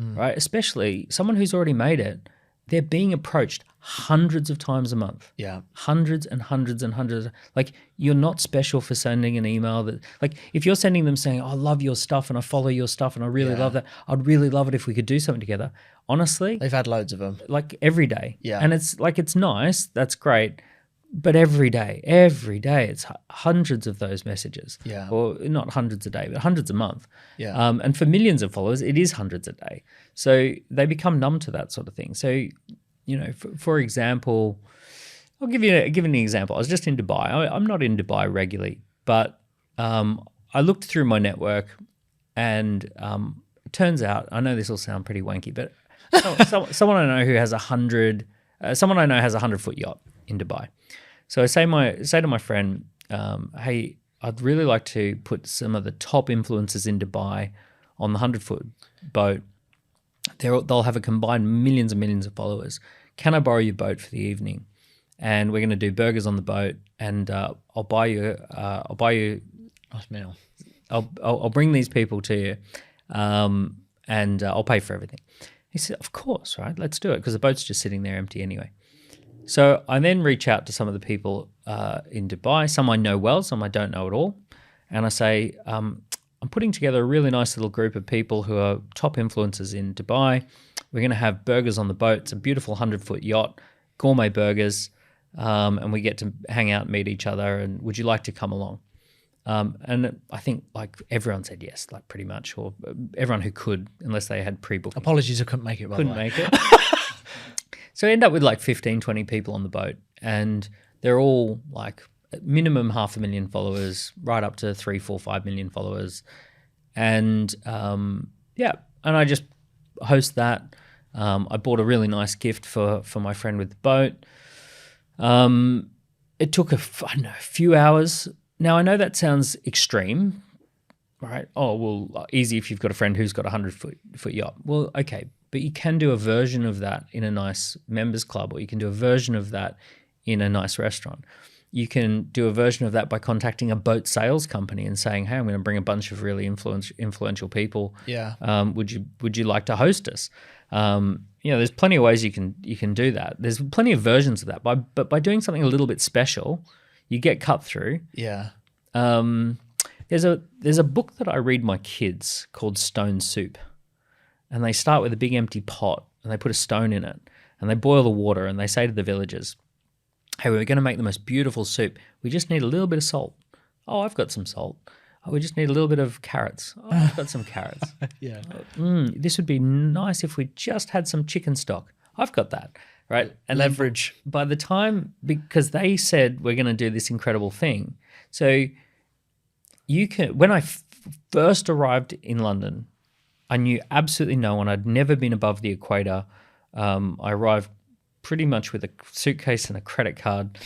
Right, especially someone who's already made it. They're being approached hundreds of times a month. Yeah, hundreds and hundreds and hundreds. Like, you're not special for sending an email that, like, if you're sending them saying, oh, I love your stuff and I follow your stuff and I really love that. I'd really love it if we could do something together. Honestly, they've had loads of them. Like every day. Yeah, and it's nice. That's great. But every day, it's hundreds of those messages. Yeah. Or not hundreds a day, but hundreds a month. Yeah. And for millions of followers, it is hundreds a day. So they become numb to that sort of thing. So, for example, I'll give an example. I was just in Dubai. I'm not in Dubai regularly, but I looked through my network, and it turns out, I know this will sound pretty wanky, but someone I know who has 100, someone I know has a 100-foot yacht in Dubai. So I say to my friend, hey, I'd really like to put some of the top influencers in Dubai on the 100-foot boat. They'll have a combined millions and millions of followers. Can I borrow your boat for the evening? And we're going to do burgers on the boat, and I'll buy you nice meal. I'll bring these people to you, and I'll pay for everything. He said, of course, right? Let's do it, because the boat's just sitting there empty anyway. So I then reach out to some of the people in Dubai, some I know well, some I don't know at all. And I say, I'm putting together a really nice little group of people who are top influencers in Dubai. We're going to have burgers on the boat. It's a beautiful 100-foot yacht, gourmet burgers, and we get to hang out and meet each other. And would you like to come along? And I think everyone said yes, pretty much, or everyone who could, unless they had pre-booked. Apologies, I couldn't make it. Couldn't make it. So I end up with 15, 20 people on the boat, and they're all minimum 500,000 followers, right up to 3, 4, 5 million followers. And and I just host that. I bought a really nice gift for my friend with the boat. It took a few hours. Now, I know that sounds extreme, right? Oh, well, easy if you've got a friend who's got a 100-foot yacht. Well, okay, but you can do a version of that in a nice members club, or you can do a version of that in a nice restaurant. You can do a version of that by contacting a boat sales company and saying, hey, I'm going to bring a bunch of really influential people. Yeah. Would you like to host us? There's plenty of ways you can do that. There's plenty of versions of that. But by doing something a little bit special, you get cut through. Yeah. There's a book that I read my kids called Stone Soup. And they start with a big empty pot, and they put a stone in it, and they boil the water, and they say to the villagers, hey, we're going to make the most beautiful soup. We just need a little bit of salt. Oh, I've got some salt. Oh, we just need a little bit of carrots. Oh, I've got some carrots. Yeah. This would be nice if we just had some chicken stock. I've got that, right? And leverage. By the time, because they said we're going to do this incredible thing. So you can, when I first arrived in London, I knew absolutely no one. I'd never been above the equator. I arrived pretty much with a suitcase and a credit card.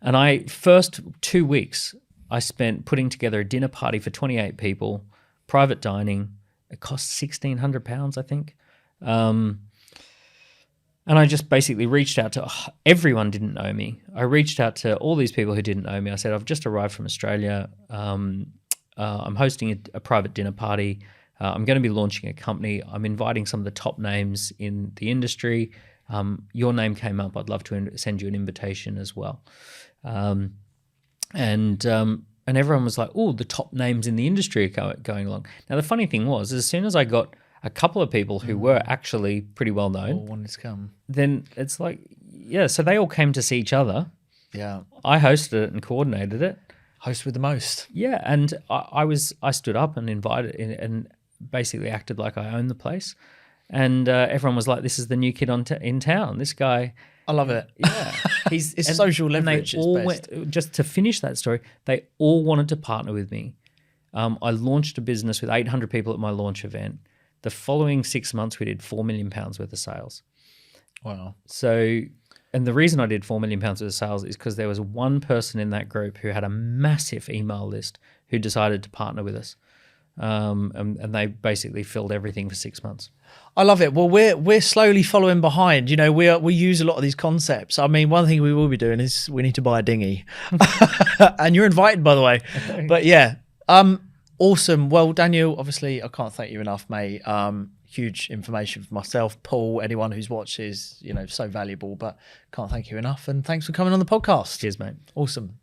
And first 2 weeks, I spent putting together a dinner party for 28 people, private dining, It cost £1,600, I think. And I just basically reached out to everyone didn't know me. I reached out to all these people who didn't know me. I said, I've just arrived from Australia. I'm hosting a private dinner party. I'm going to be launching a company. I'm inviting some of the top names in the industry. Your name came up. I'd love to send you an invitation as well. And everyone was like, oh, the top names in the industry are going along. Now, the funny thing was, as soon as I got a couple of people who were actually pretty well known, All wanted to come. then it's like, yeah, so they all came to see each other. Yeah. I hosted it and coordinated it. Host with the most. Yeah, and I stood up and invited and basically acted like I owned the place. And everyone was like, this is the new kid in town. This guy. I love it. Yeah. It's social leverage. And they all just to finish that story, they all wanted to partner with me. I launched a business with 800 people at my launch event. The following 6 months, we did £4 million worth of sales. Wow. So, and the reason I did £4 million worth of sales is because there was one person in that group who had a massive email list who decided to partner with us. And they basically filled everything for 6 months. I love it. Well, we're slowly following behind. You know, we use a lot of these concepts. I mean, one thing we will be doing is we need to buy a dinghy, and you're invited, by the way. But yeah, awesome. Well, Daniel, obviously, I can't thank you enough, mate. Huge information for myself, Paul, anyone who's watched is, so valuable. But can't thank you enough. And thanks for coming on the podcast. Cheers, mate. Awesome.